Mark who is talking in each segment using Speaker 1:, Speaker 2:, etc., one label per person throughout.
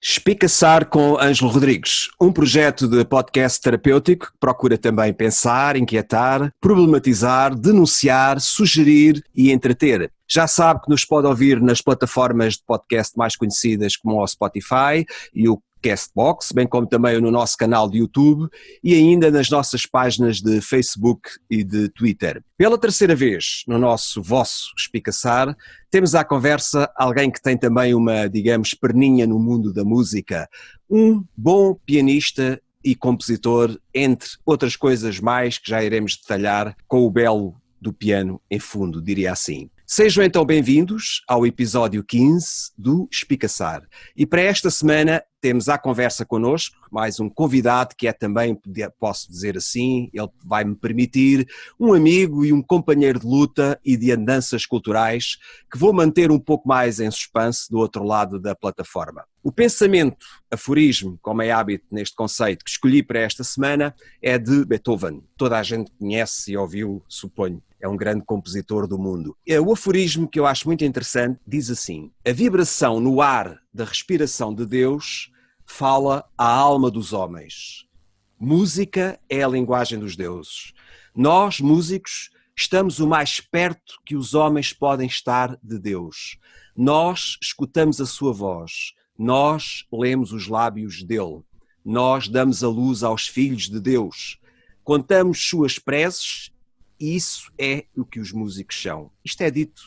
Speaker 1: Espicaçar com Ângelo Rodrigues, um projeto de podcast terapêutico que procura também pensar, inquietar, problematizar, denunciar, sugerir e entreter. Já sabe que nos pode ouvir nas plataformas de podcast mais conhecidas como o Spotify e o Castbox, bem como também no nosso canal de YouTube e ainda nas nossas páginas de Facebook e de Twitter. Pela terceira vez, no vosso Espicaçar, temos à conversa alguém que tem também uma, digamos, perninha no mundo da música, um bom pianista e compositor, entre outras coisas mais que já iremos detalhar com o belo do piano em fundo, diria assim. Sejam então bem-vindos ao episódio 15 do Espicaçar. E para esta semana temos à conversa connosco mais um convidado que é também, posso dizer assim, ele vai-me permitir, um amigo e um companheiro de luta e de andanças culturais que vou manter um pouco mais em suspense do outro lado da plataforma. O pensamento, aforismo, como é hábito neste conceito que escolhi para esta semana, é de Beethoven. Toda a gente conhece e ouviu, suponho. É um grande compositor do mundo. O aforismo que eu acho muito interessante diz assim: a vibração no ar da respiração de Deus fala à alma dos homens. Música é a linguagem dos deuses. Nós, músicos, estamos o mais perto que os homens podem estar de Deus. Nós escutamos a sua voz. Nós lemos os lábios dele. Nós damos a luz aos filhos de Deus. Contamos suas preces. E isso é o que os músicos são. Isto é dito,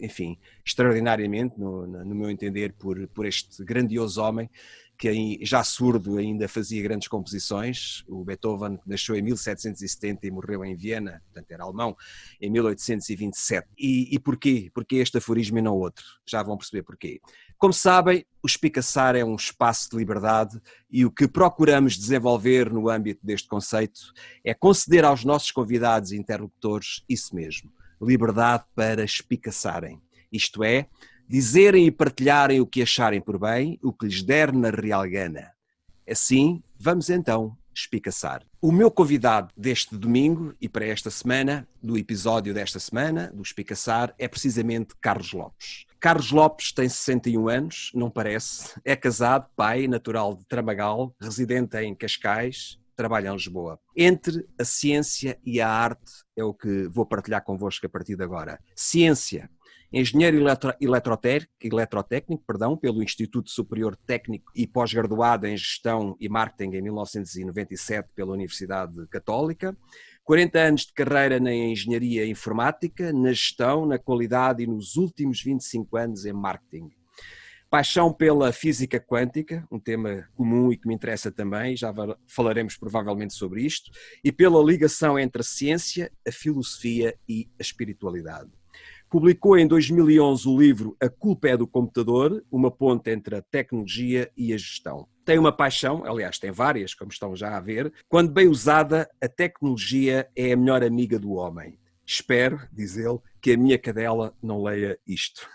Speaker 1: enfim, extraordinariamente, no meu entender, por este grandioso homem, que já surdo ainda fazia grandes composições. O Beethoven nasceu em 1770 e morreu em Viena, portanto era alemão, em 1827. E porquê? Porquê este aforismo e não outro? Já vão perceber porquê. Como sabem, o Espicaçar é um espaço de liberdade e o que procuramos desenvolver no âmbito deste conceito é conceder aos nossos convidados e interlocutores isso mesmo, liberdade para espicaçarem. Isto é, dizerem e partilharem o que acharem por bem, o que lhes der na real gana. Assim, vamos então espicaçar. O meu convidado deste domingo e para esta semana, do episódio desta semana, do Espicaçar, é precisamente Carlos Lopes. Carlos Lopes tem 61 anos, não parece, é casado, pai, natural de Tramagal, residente em Cascais, trabalha em Lisboa. Entre a ciência e a arte é o que vou partilhar convosco a partir de agora. Ciência. Engenheiro eletrotécnico, pelo Instituto Superior Técnico e pós-graduado em Gestão e Marketing em 1997 pela Universidade Católica. 40 anos de carreira na engenharia informática, na gestão, na qualidade e nos últimos 25 anos em marketing. Paixão pela física quântica, um tema comum e que me interessa também, já falaremos provavelmente sobre isto, e pela ligação entre a ciência, a filosofia e a espiritualidade. Publicou em 2011 o livro A Culpa é do Computador, uma ponte entre a tecnologia e a gestão. Tem uma paixão, aliás tem várias, como estão já a ver, quando bem usada, a tecnologia é a melhor amiga do homem. Espero, diz ele, que a minha cadela não leia isto.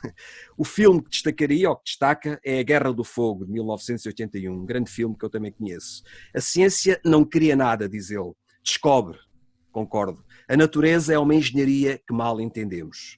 Speaker 1: O filme que destacaria, ou que destaca, é A Guerra do Fogo, de 1981, um grande filme que eu também conheço. A ciência não cria nada, diz ele, descobre, concordo. A natureza é uma engenharia que mal entendemos.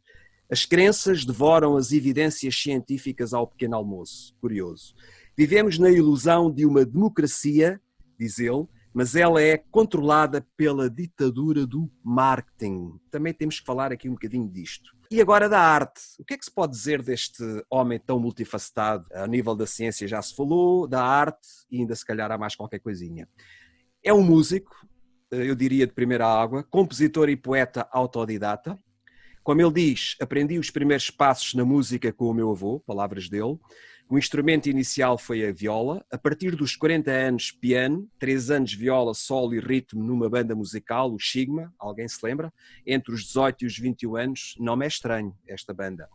Speaker 1: As crenças devoram as evidências científicas ao pequeno almoço. Curioso. Vivemos na ilusão de uma democracia, diz ele, mas ela é controlada pela ditadura do marketing. Também temos que falar aqui um bocadinho disto. E agora da arte. O que é que se pode dizer deste homem tão multifacetado? A nível da ciência já se falou, da arte e ainda se calhar há mais qualquer coisinha. É um músico, eu diria de primeira água, compositor e poeta autodidata. Como ele diz, aprendi os primeiros passos na música com o meu avô, palavras dele. O instrumento inicial foi a viola. A partir dos 40 anos, piano. 3 anos, viola, solo e ritmo numa banda musical, o Sigma. Alguém se lembra? Entre os 18 e os 21 anos, não me é estranho esta banda.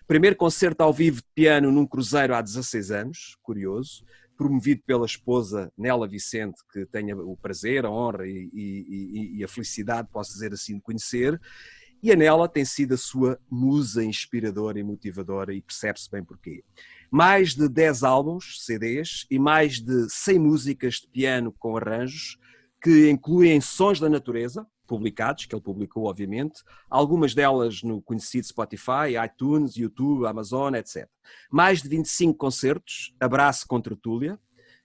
Speaker 1: Primeiro concerto ao vivo de piano num cruzeiro há 16 anos, curioso. Promovido pela esposa Nela Vicente, que tenho o prazer, a honra e a felicidade, posso dizer assim, de conhecer. E a Nela tem sido a sua musa inspiradora e motivadora e percebe-se bem porquê. Mais de 10 álbuns, CDs, e mais de 100 músicas de piano com arranjos que incluem sons da natureza, publicados, que ele publicou, obviamente, algumas delas no conhecido Spotify, iTunes, YouTube, Amazon, etc. Mais de 25 concertos, abraço com tertúlia,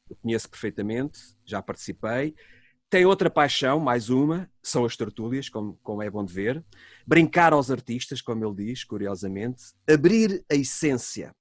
Speaker 1: eu conheço perfeitamente, já participei. Tem outra paixão, mais uma, são as tertúlias, como é bom de ver. Brincar aos artistas, como ele diz, curiosamente. Abrir a essência.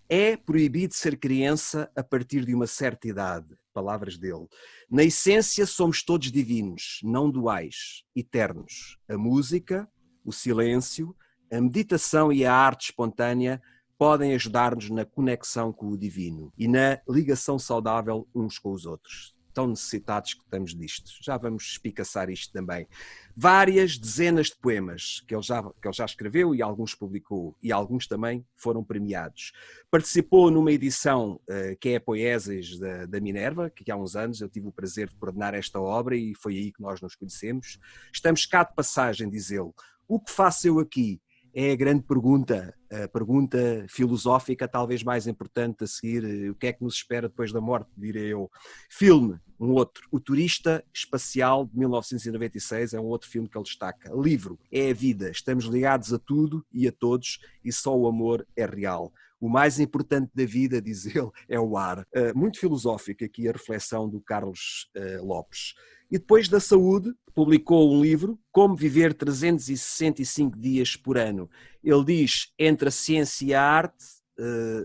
Speaker 1: É proibido ser criança a partir de uma certa idade. Palavras dele. Na essência somos todos divinos, não duais, eternos. A música, o silêncio, a meditação e a arte espontânea podem ajudar-nos na conexão com o divino e na ligação saudável uns com os outros. Tão necessitados que estamos disto. Já vamos espicaçar isto também. Várias dezenas de poemas que ele já escreveu e alguns publicou, e alguns também foram premiados. Participou numa edição que é a Poesias da Minerva, que há uns anos eu tive o prazer de coordenar esta obra e foi aí que nós nos conhecemos. Estamos cá de passagem, diz ele. O que faço eu aqui? É a grande pergunta, a pergunta filosófica talvez mais importante a seguir. O que é que nos espera depois da morte, direi eu. Filme, um outro. O Turista Espacial, de 1996, é um outro filme que ele destaca. Livro, é a vida. Estamos ligados a tudo e a todos e só o amor é real. O mais importante da vida, diz ele, é o ar. Muito filosófico aqui a reflexão do Carlos Lopes. E depois da saúde, publicou um livro, Como Viver 365 Dias por Ano. Ele diz, entre a ciência e a arte,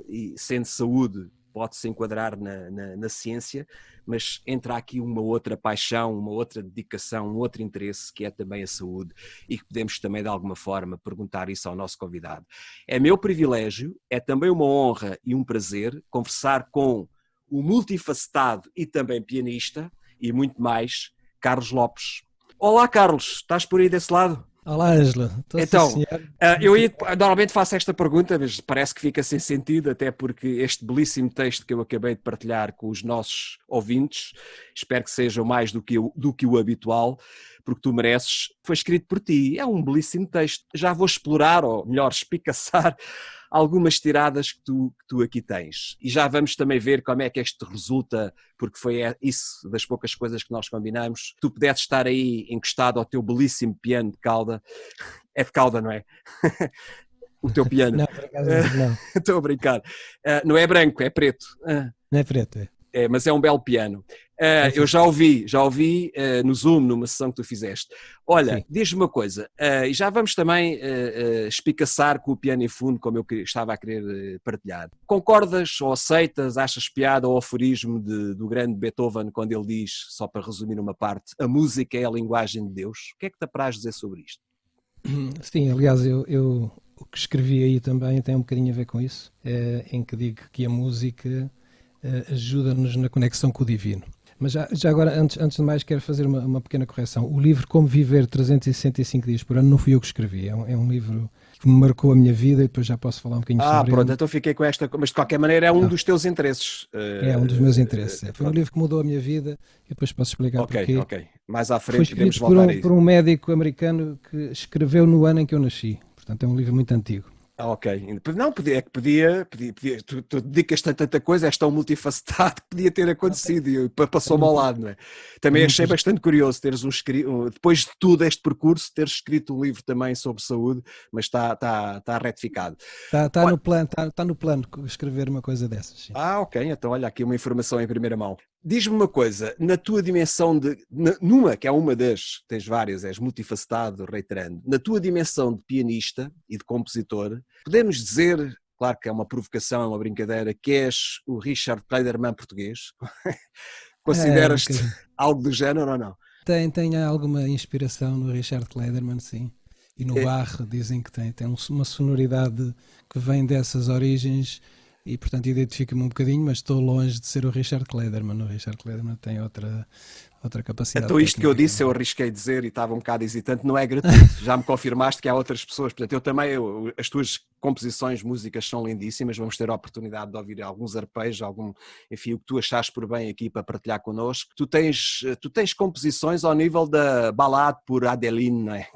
Speaker 1: e sendo saúde, pode-se enquadrar na ciência, mas entra aqui uma outra paixão, uma outra dedicação, um outro interesse, que é também a saúde, e que podemos também, de alguma forma, perguntar isso ao nosso convidado. É meu privilégio, é também uma honra e um prazer conversar com o multifacetado e também pianista, e muito mais, Carlos Lopes. Olá, Carlos, estás por aí desse lado?
Speaker 2: Olá, Ângela. Estou sim,
Speaker 1: Então,
Speaker 2: senhor.
Speaker 1: normalmente faço esta pergunta, mas parece que fica sem sentido, até porque este belíssimo texto que eu acabei de partilhar com os nossos ouvintes, espero que sejam mais do que o habitual, porque tu mereces, foi escrito por ti. É um belíssimo texto. Já vou explorar, ou melhor, espicaçar, algumas tiradas que tu aqui tens. E já vamos também ver como é que este resulta, porque foi isso das poucas coisas que nós combinamos. Tu pudesses estar aí encostado ao teu belíssimo piano de cauda. É de cauda, não é? O teu piano.
Speaker 2: Não, por acaso não.
Speaker 1: Estou a brincar. Não é branco, é preto.
Speaker 2: Não é preto, é.
Speaker 1: Mas é um belo piano.
Speaker 2: É
Speaker 1: Eu
Speaker 2: sim,
Speaker 1: já ouvi no Zoom, numa sessão que tu fizeste. Olha,
Speaker 2: sim.
Speaker 1: diz-me uma coisa, e já vamos também espicaçar com o piano em fundo, como eu estava a querer partilhar. Concordas ou aceitas, achas piada ou aforismo do grande Beethoven, quando ele diz, só para resumir uma parte, a música é a linguagem de Deus? O que é que te apraz dizer sobre isto?
Speaker 2: Sim, aliás, eu o que escrevi aí também tem um bocadinho a ver com isso, em que digo que a música ajuda-nos na conexão com o divino. Mas já agora, antes de mais, quero fazer uma pequena correção. O livro Como Viver 365 Dias por Ano não fui eu que escrevi. É um livro que me marcou a minha vida e depois já posso falar um bocadinho sobre
Speaker 1: Pronto,
Speaker 2: ele.
Speaker 1: então fiquei com esta, mas de qualquer maneira é um
Speaker 2: Não,
Speaker 1: dos teus interesses.
Speaker 2: é um dos meus interesses. Foi um
Speaker 1: Pronto.
Speaker 2: livro que mudou a minha vida e depois posso explicar porquê.
Speaker 1: Ok. Mais à
Speaker 2: Foi
Speaker 1: frente podemos
Speaker 2: escrito por
Speaker 1: voltar a
Speaker 2: por
Speaker 1: isso.
Speaker 2: um médico americano que escreveu no ano em que eu nasci. Portanto, é um livro muito antigo.
Speaker 1: Ok. Não, podia, tu dedicas-te a tanta coisa, és tão multifacetado que podia ter
Speaker 2: Não,
Speaker 1: acontecido e passou-me
Speaker 2: tenho,
Speaker 1: ao lado, não é? Também
Speaker 2: tenho
Speaker 1: achei
Speaker 2: muitas.
Speaker 1: bastante curioso teres depois de tudo este percurso, teres escrito um livro também sobre saúde, mas está retificado.
Speaker 2: Está
Speaker 1: Olha,
Speaker 2: no plano, tá no plano escrever uma coisa dessas. Sim.
Speaker 1: ok, então olha aqui uma informação em primeira mão. Diz-me uma coisa, na tua dimensão numa, que é uma das, tens várias, és multifacetado, reiterando, na tua dimensão de pianista e de compositor, podemos dizer, claro que é uma provocação, é uma brincadeira, que és o Richard Kleiderman português?
Speaker 2: É um
Speaker 1: Consideras-te
Speaker 2: bocadinho.
Speaker 1: algo do género ou não?
Speaker 2: Tem alguma inspiração no Richard Kleiderman, sim. E no
Speaker 1: É,
Speaker 2: Bach dizem que tem uma sonoridade que vem dessas origens e, portanto, identifico-me um bocadinho, mas estou longe de ser o Richard Kleiderman. O Richard Kleiderman tem outra capacidade
Speaker 1: então isto que eu
Speaker 2: técnica que eu
Speaker 1: disse,
Speaker 2: não
Speaker 1: eu
Speaker 2: tenho.
Speaker 1: arrisquei dizer e estava um bocado hesitante, não é gratuito. Já me confirmaste que há outras pessoas. Portanto, eu também, as tuas composições, músicas são lindíssimas. Vamos ter a oportunidade de ouvir alguns arpejos, enfim, o que tu achaste por bem aqui para partilhar connosco. Tu tens composições ao nível da Ballade por Adeline, não é?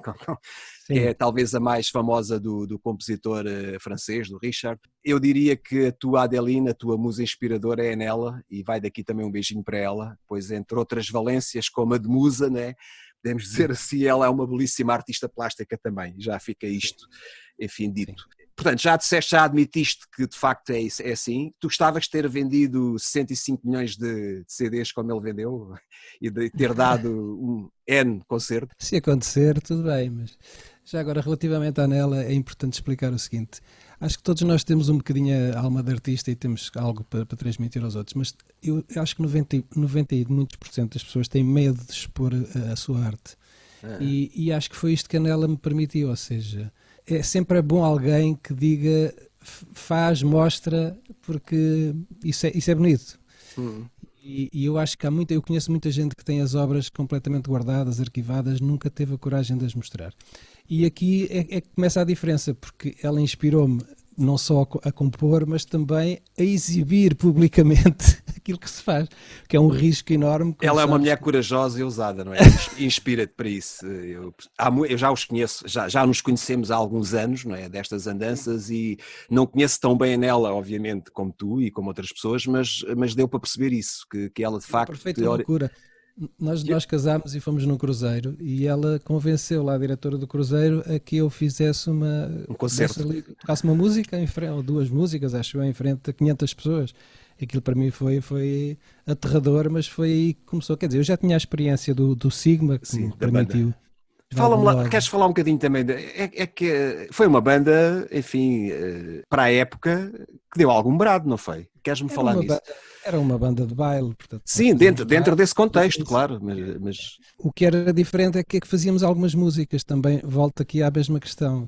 Speaker 1: Que é
Speaker 2: Sim.
Speaker 1: talvez a mais famosa do compositor francês, do Richard. Eu diria que a tua Adeline, a tua musa inspiradora é nela, e vai daqui também um beijinho para ela, pois entre outras valências como a de musa, né? podemos dizer assim, ela é uma belíssima artista plástica também, já fica isto, enfim, dito. Sim. Portanto, já admitiste que de facto é assim. Tu gostavas de ter vendido 65 milhões de CDs como ele vendeu e de ter dado um N concerto?
Speaker 2: Se acontecer, tudo bem, mas já agora, relativamente à Nela, é importante explicar o seguinte. Acho que todos nós temos um bocadinho a alma de artista e temos algo para transmitir aos outros, mas eu acho que 90 e muitos por cento das pessoas têm medo de expor a sua arte. E acho que foi isto que a Nela me permitiu, ou seja, é sempre bom alguém que diga, mostra, porque isso é bonito. E eu acho que eu conheço muita gente que tem as obras completamente guardadas, arquivadas, nunca teve a coragem de as mostrar. E aqui é que começa a diferença, porque ela inspirou-me não só a compor, mas também a exibir publicamente aquilo que se faz, que é um risco enorme.
Speaker 1: Ela é uma mulher corajosa e ousada, não é? Inspira-te para isso. Eu já os conheço, já nos conhecemos há alguns anos, não é? Destas andanças, e não conheço tão bem a Nela, obviamente, como tu e como outras pessoas, mas deu para perceber isso, que ela de facto...
Speaker 2: Perfeita loucura. Nós casámos e fomos num cruzeiro e ela convenceu lá a diretora do cruzeiro a que eu fizesse
Speaker 1: um concerto.
Speaker 2: Tocasse uma música em frente, ou duas músicas, acho eu, em frente a 500 pessoas. Aquilo para mim foi aterrador, mas foi aí que começou. Quer dizer, eu já tinha a experiência do Sigma, que me permitiu.
Speaker 1: Fala-me lá, queres falar um bocadinho também? É que foi uma banda, enfim, para a época, que deu algum brado, não foi? Queres-me falar nisso?
Speaker 2: Era uma banda de baile, portanto.
Speaker 1: Sim, dentro desse contexto, claro. Mas...
Speaker 2: O que era diferente é que fazíamos algumas músicas também. Volto aqui à mesma questão: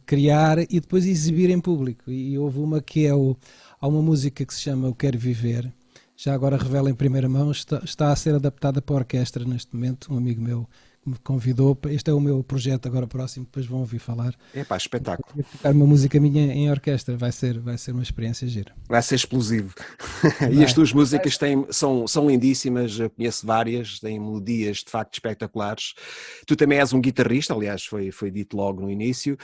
Speaker 2: criar e depois exibir em público. E houve uma que há uma música que se chama Eu Quero Viver. Já agora revela em primeira mão, está a ser adaptada para a orquestra neste momento. Um amigo meu me convidou. Este é o meu projeto agora próximo, depois vão ouvir falar.
Speaker 1: É pá, espetáculo.
Speaker 2: Eu tocar uma música minha em orquestra, vai ser uma experiência gira.
Speaker 1: Vai ser explosivo. E as tuas músicas são lindíssimas, eu conheço várias, têm melodias de facto espetaculares. Tu também és um guitarrista, aliás foi dito logo no início.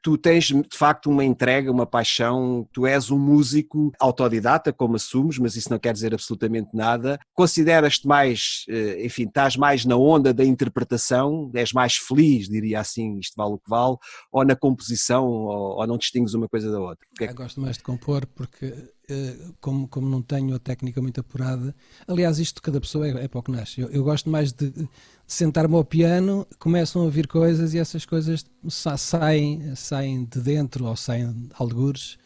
Speaker 1: Tu tens de facto uma entrega, uma paixão, tu és um músico autodidata, como assumes, mas isso não quer dizer absolutamente nada. Consideras-te mais, enfim, estás mais na onda da interpretação, és mais feliz, diria assim, isto vale o que vale, ou na composição, ou não distingues uma coisa da outra?
Speaker 2: Eu gosto mais de compor porque, como não tenho a técnica muito apurada, aliás, isto de cada pessoa é para o que nasce. Eu gosto mais de sentar-me ao piano, começam a ouvir coisas e essas coisas saem de dentro ou saem de algures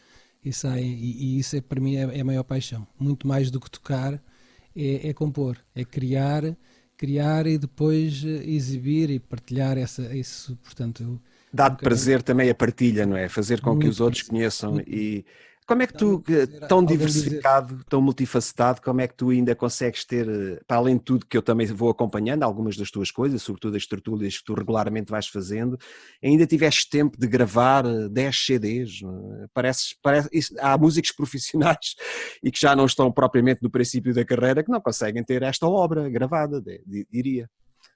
Speaker 2: e isso para mim é a maior paixão. Muito mais do que tocar é compor, é criar e depois exibir e partilhar isso, portanto...
Speaker 1: Dá-te prazer também a partilha, não é? Fazer com que os outros conheçam. E como é que tu, tão diversificado, tão multifacetado, como é que tu ainda consegues ter, para além de tudo que eu também vou acompanhando, algumas das tuas coisas, sobretudo as tertúlias que tu regularmente vais fazendo, ainda tiveste tempo de gravar 10 CDs? Há músicos profissionais e que já não estão propriamente no princípio da carreira que não conseguem ter esta obra gravada, diria.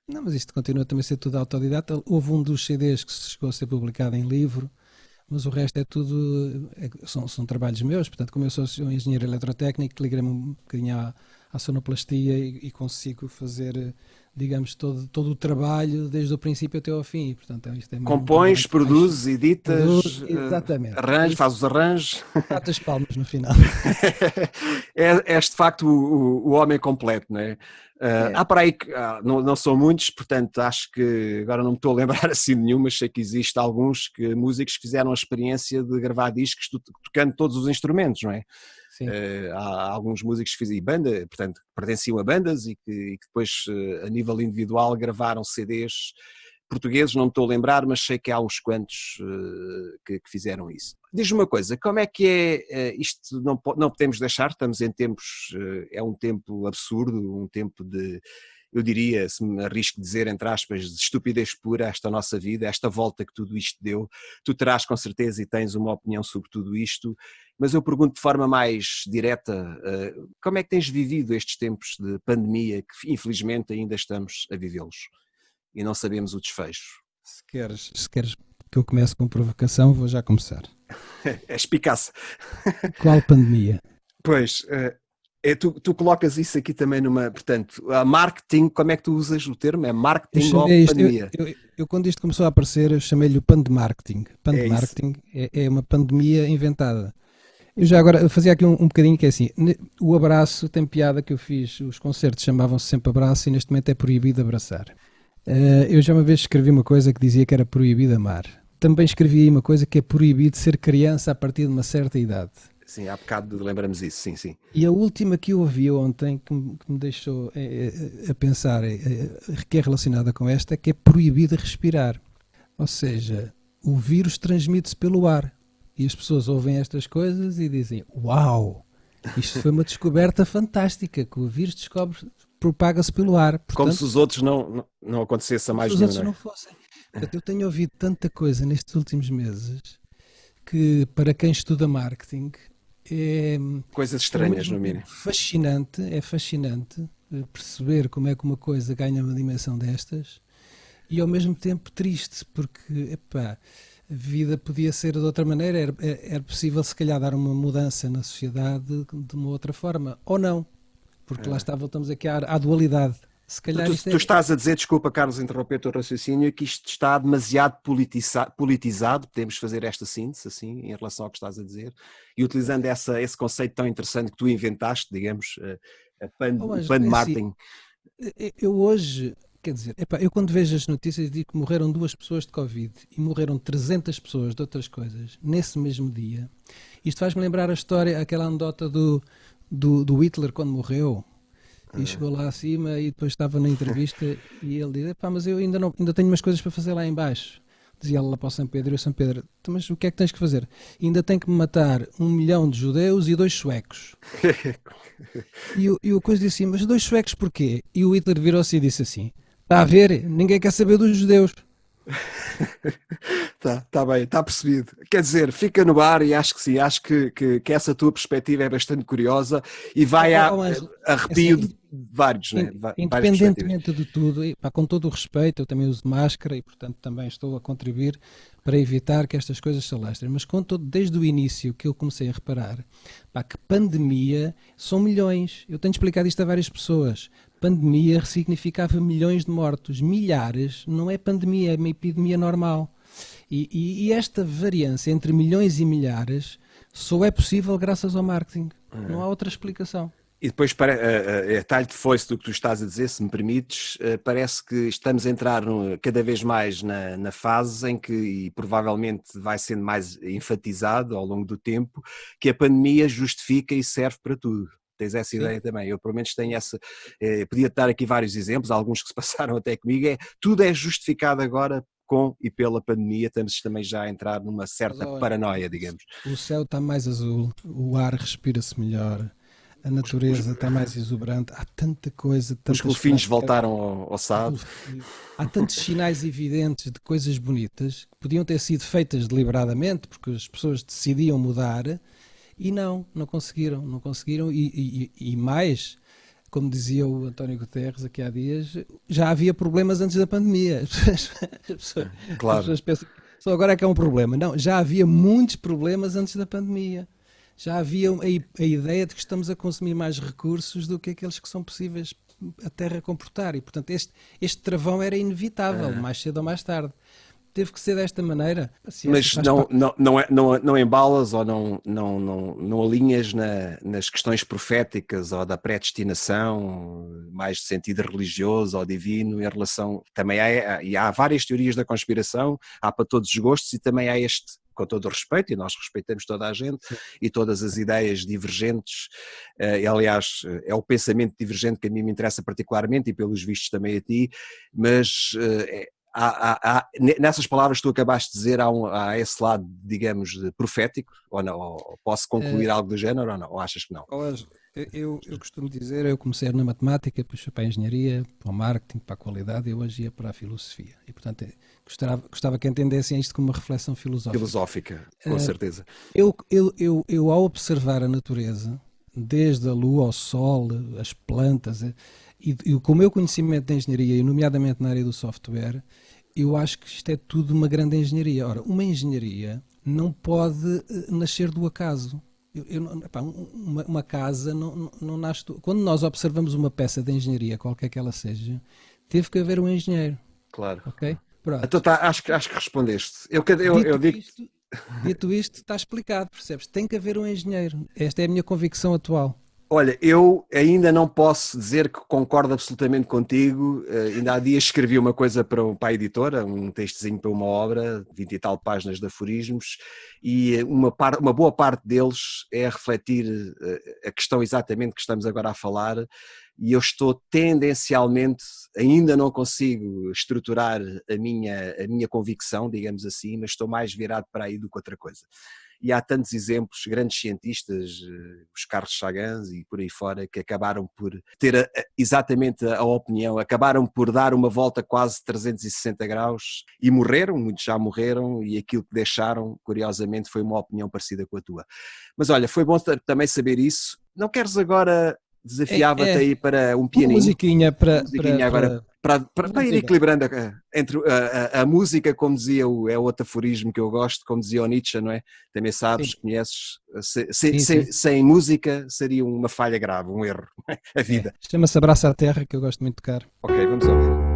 Speaker 2: Não, mas isto continua também a ser tudo autodidata. Houve um dos CDs que chegou a ser publicado em livro, mas o resto é tudo, são trabalhos meus, portanto, como eu sou um engenheiro eletrotécnico, liguei-me um bocadinho à sonoplastia e consigo fazer, digamos, todo o trabalho desde o princípio até ao fim. Portanto, isto é
Speaker 1: compões, produzes, editas,
Speaker 2: exatamente.
Speaker 1: Fazes os arranjos.
Speaker 2: Bato as palmas no final.
Speaker 1: És de facto o homem completo, não é? Há para aí que não são muitos, portanto acho que agora não me estou a lembrar assim de nenhum, mas sei que existe alguns músicos que fizeram a experiência de gravar discos tocando todos os instrumentos, não é? Há alguns músicos que fizeram banda, portanto pertenciam a bandas e que depois a nível individual gravaram CDs portugueses, não me estou a lembrar, mas sei que há uns quantos que fizeram isso. Diz-me uma coisa, como é que isto não podemos deixar, estamos em tempos, é um tempo absurdo, um tempo de, eu diria, se me arrisco dizer, entre aspas, de estupidez pura esta nossa vida, esta volta que tudo isto deu. Tu terás com certeza e tens uma opinião sobre tudo isto, mas eu pergunto de forma mais direta, como é que tens vivido estes tempos de pandemia que infelizmente ainda estamos a vivê-los? E não sabemos o desfecho.
Speaker 2: Se queres que eu comece com provocação, vou já começar.
Speaker 1: És Picasso.
Speaker 2: Qual pandemia?
Speaker 1: Pois, Tu colocas isso aqui também numa. Portanto, a marketing, como é que tu usas o termo? É
Speaker 2: Eu
Speaker 1: marketing ou
Speaker 2: chamei isto,
Speaker 1: pandemia?
Speaker 2: quando isto começou a aparecer, eu chamei-lhe o pandemarketing.
Speaker 1: É isso.
Speaker 2: Pandemarketing é uma pandemia inventada. Eu já agora fazia aqui um bocadinho que é assim, o abraço tem piada que eu fiz, os concertos chamavam-se sempre abraço e neste momento é proibido abraçar. Eu já uma vez escrevi uma coisa que dizia que era proibido amar. Também escrevi aí uma coisa que é proibido ser criança a partir de uma certa idade.
Speaker 1: Sim, há bocado lembramos isso, sim, sim.
Speaker 2: E a última que eu ouvi ontem, que me deixou a pensar, que é relacionada com esta, é que é proibido respirar. Ou seja, o vírus transmite-se pelo ar. E as pessoas ouvem estas coisas e dizem: Uau! Isto foi uma descoberta fantástica, que o vírus propaga-se pelo ar.
Speaker 1: Como se
Speaker 2: Portanto,
Speaker 1: os outros não acontecesse a
Speaker 2: como se
Speaker 1: mais
Speaker 2: os
Speaker 1: nenhum,
Speaker 2: outros
Speaker 1: não é?
Speaker 2: não fossem. Portanto, eu tenho ouvido tanta coisa nestes últimos meses que, para quem estuda marketing, é,
Speaker 1: Coisas
Speaker 2: é ao
Speaker 1: estranhas,
Speaker 2: mesmo
Speaker 1: no
Speaker 2: tempo
Speaker 1: mínimo.
Speaker 2: fascinante perceber como é que uma coisa ganha uma dimensão destas e ao mesmo tempo triste, porque epá, a vida podia ser de outra maneira, era possível se calhar dar uma mudança na sociedade de uma outra forma, ou não, porque lá está, voltamos aqui à dualidade. Se calhar isto
Speaker 1: Tu estás a dizer, desculpa, Carlos, interromper o teu raciocínio, que isto está demasiado politizado, podemos fazer esta síntese, assim, em relação ao que estás a dizer, e utilizando esse conceito tão interessante que tu inventaste, digamos,
Speaker 2: oh,
Speaker 1: o
Speaker 2: mas,
Speaker 1: pan de
Speaker 2: é assim,
Speaker 1: marketing.
Speaker 2: eu hoje, quer dizer, epá, eu quando vejo as notícias digo que morreram 2 pessoas de Covid e morreram 300 pessoas de outras coisas nesse mesmo dia. Isto faz-me lembrar a história, aquela anedota do Hitler quando morreu e chegou lá acima e depois estava na entrevista e ele diz: Epá, mas eu ainda tenho umas coisas para fazer lá em baixo. Dizia ele lá para o São Pedro e o São Pedro: "Então, mas o que é que tens que fazer? Ainda tenho que matar 1 milhão de judeus e 2 suecos. E o coisa disse assim: Mas 2 suecos porquê? E o Hitler virou-se e disse assim: Está a ver? Ninguém quer saber dos judeus.
Speaker 1: Tá bem, está percebido. Quer dizer, fica no ar e acho que sim, acho que essa tua perspectiva é bastante curiosa e vai a
Speaker 2: Ângelo, é
Speaker 1: arrepio de
Speaker 2: assim,
Speaker 1: vários, né? Várias perspectivas.
Speaker 2: independentemente de tudo, e, pá, com todo o respeito, eu também uso máscara e, portanto, também estou a contribuir para evitar que estas coisas se alastrem. Mas com todo, desde o início que eu comecei a reparar, pá, que pandemia são milhões. Eu tenho explicado isto a várias pessoas. Pandemia significava milhões de mortos. Milhares não é pandemia, é uma epidemia normal. E esta variância entre milhões e milhares só é possível graças ao marketing. Não há outra explicação.
Speaker 1: E depois, a talho de foice do que tu estás a dizer, se me permites, parece que estamos a entrar cada vez mais na fase em que, e provavelmente vai sendo mais enfatizado ao longo do tempo, que a pandemia justifica e serve para tudo. Tens essa
Speaker 2: Sim,
Speaker 1: ideia também. Eu, pelo menos, tenho essa. Podia dar aqui vários exemplos, alguns que se passaram até comigo. Tudo é justificado agora com e pela pandemia. Estamos também já a entrar numa
Speaker 2: mas
Speaker 1: certa
Speaker 2: olha,
Speaker 1: paranoia, digamos.
Speaker 2: o céu está mais azul, o ar respira-se melhor, a
Speaker 1: Os, os,
Speaker 2: natureza está mais exuberante, há tanta coisa,
Speaker 1: os
Speaker 2: tantas
Speaker 1: golfinhos
Speaker 2: práticas,
Speaker 1: voltaram ao SAD.
Speaker 2: há tantos sinais evidentes de coisas bonitas que podiam ter sido feitas deliberadamente porque as pessoas decidiam mudar e não conseguiram e mais, como dizia o António Guterres aqui há dias, já havia problemas antes da pandemia. As
Speaker 1: Claro.
Speaker 2: pessoas pensam que só agora é que é um problema. Não, já havia muitos problemas antes da pandemia. Já havia a ideia de que estamos a consumir mais recursos do que aqueles que são possíveis a Terra comportar. E, portanto, este travão era inevitável, mais cedo ou mais tarde. Teve que ser desta maneira. Paciência,
Speaker 1: Mas
Speaker 2: faz parte.
Speaker 1: não embalas ou não alinhas nas questões proféticas ou da predestinação, mais de sentido religioso ou divino, em relação. Também há várias teorias da conspiração, há para todos os gostos e também há este. Com todo o respeito, e nós respeitamos toda a gente
Speaker 2: Sim.
Speaker 1: e todas as ideias divergentes, aliás, é o pensamento divergente que a mim me interessa particularmente e pelos vistos também a ti, mas nessas palavras que tu acabaste de dizer, há esse lado, digamos, profético, ou não? Ou posso concluir algo do género ou não? Ou achas que não?
Speaker 2: Eu costumo dizer, eu comecei na matemática, depois fui para a engenharia, para o marketing, para a qualidade, e hoje ia para a filosofia. E, portanto, gostava que entendessem isto como uma reflexão filosófica.
Speaker 1: Filosófica, com certeza.
Speaker 2: Eu, ao observar a natureza, desde a lua ao sol, as plantas, e com o meu conhecimento de engenharia, e nomeadamente na área do software, eu acho que isto é tudo uma grande engenharia. Ora, uma engenharia não pode nascer do acaso. Uma casa não nasce. Quando nós observamos uma peça de engenharia, qualquer que ela seja, teve que haver um engenheiro.
Speaker 1: Claro.
Speaker 2: Ok?
Speaker 1: Então
Speaker 2: Pronto.
Speaker 1: acho que respondeste. Eu
Speaker 2: Dito
Speaker 1: digo.
Speaker 2: isto, dito isto, está explicado, percebes? Tem que haver um engenheiro. Esta é a minha convicção atual.
Speaker 1: Olha, eu ainda não posso dizer que concordo absolutamente contigo. Ainda há dias escrevi uma coisa para a editora, um textozinho para uma obra, 20 e tal páginas de aforismos, e uma boa parte deles é a refletir a questão exatamente que estamos agora a falar, e eu estou tendencialmente, ainda não consigo estruturar a minha convicção, digamos assim, mas estou mais virado para aí do que outra coisa. E há tantos exemplos, grandes cientistas, os Carlos Sagans e por aí fora, que acabaram por ter exatamente a opinião, acabaram por dar uma volta quase 360 graus e morreram, muitos já morreram, e aquilo que deixaram, curiosamente, foi uma opinião parecida com a tua. Mas olha, foi bom também saber isso. Não queres agora, desafiava-te
Speaker 2: É
Speaker 1: aí para um
Speaker 2: uma
Speaker 1: pianinho?
Speaker 2: musiquinha
Speaker 1: Uma musiquinha agora para ir
Speaker 2: música.
Speaker 1: equilibrando entre a música, como dizia é outro aforismo que eu gosto, como dizia o Nietzsche, não é? Também sabes,
Speaker 2: Sim,
Speaker 1: conheces,
Speaker 2: sim, sim.
Speaker 1: sem música seria uma falha grave, um erro, a
Speaker 2: É.
Speaker 1: vida.
Speaker 2: Chama-se Abraço à Terra, que eu gosto muito de tocar.
Speaker 1: Ok, vamos ouvir.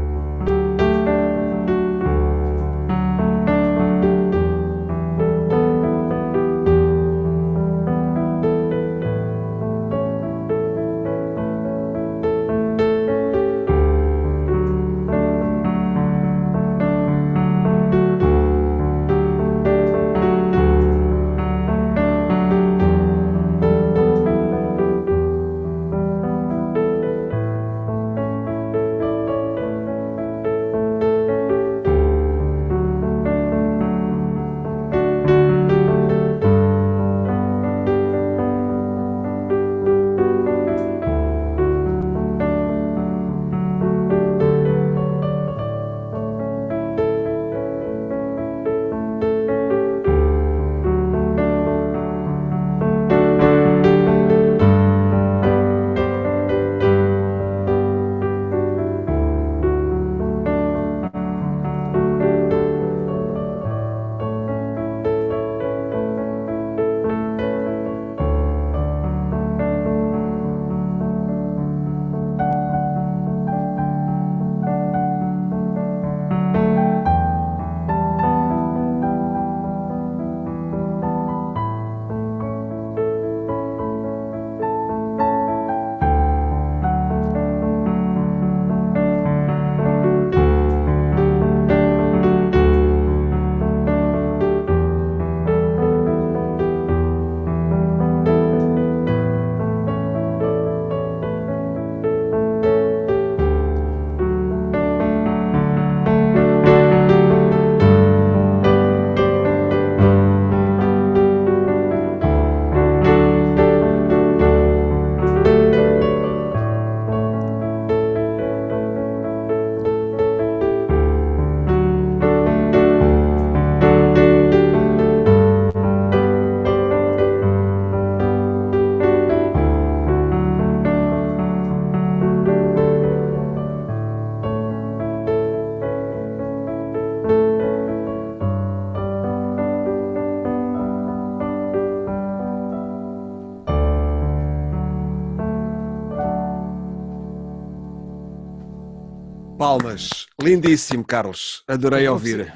Speaker 1: Palmas, lindíssimo, Carlos, adorei ouvir.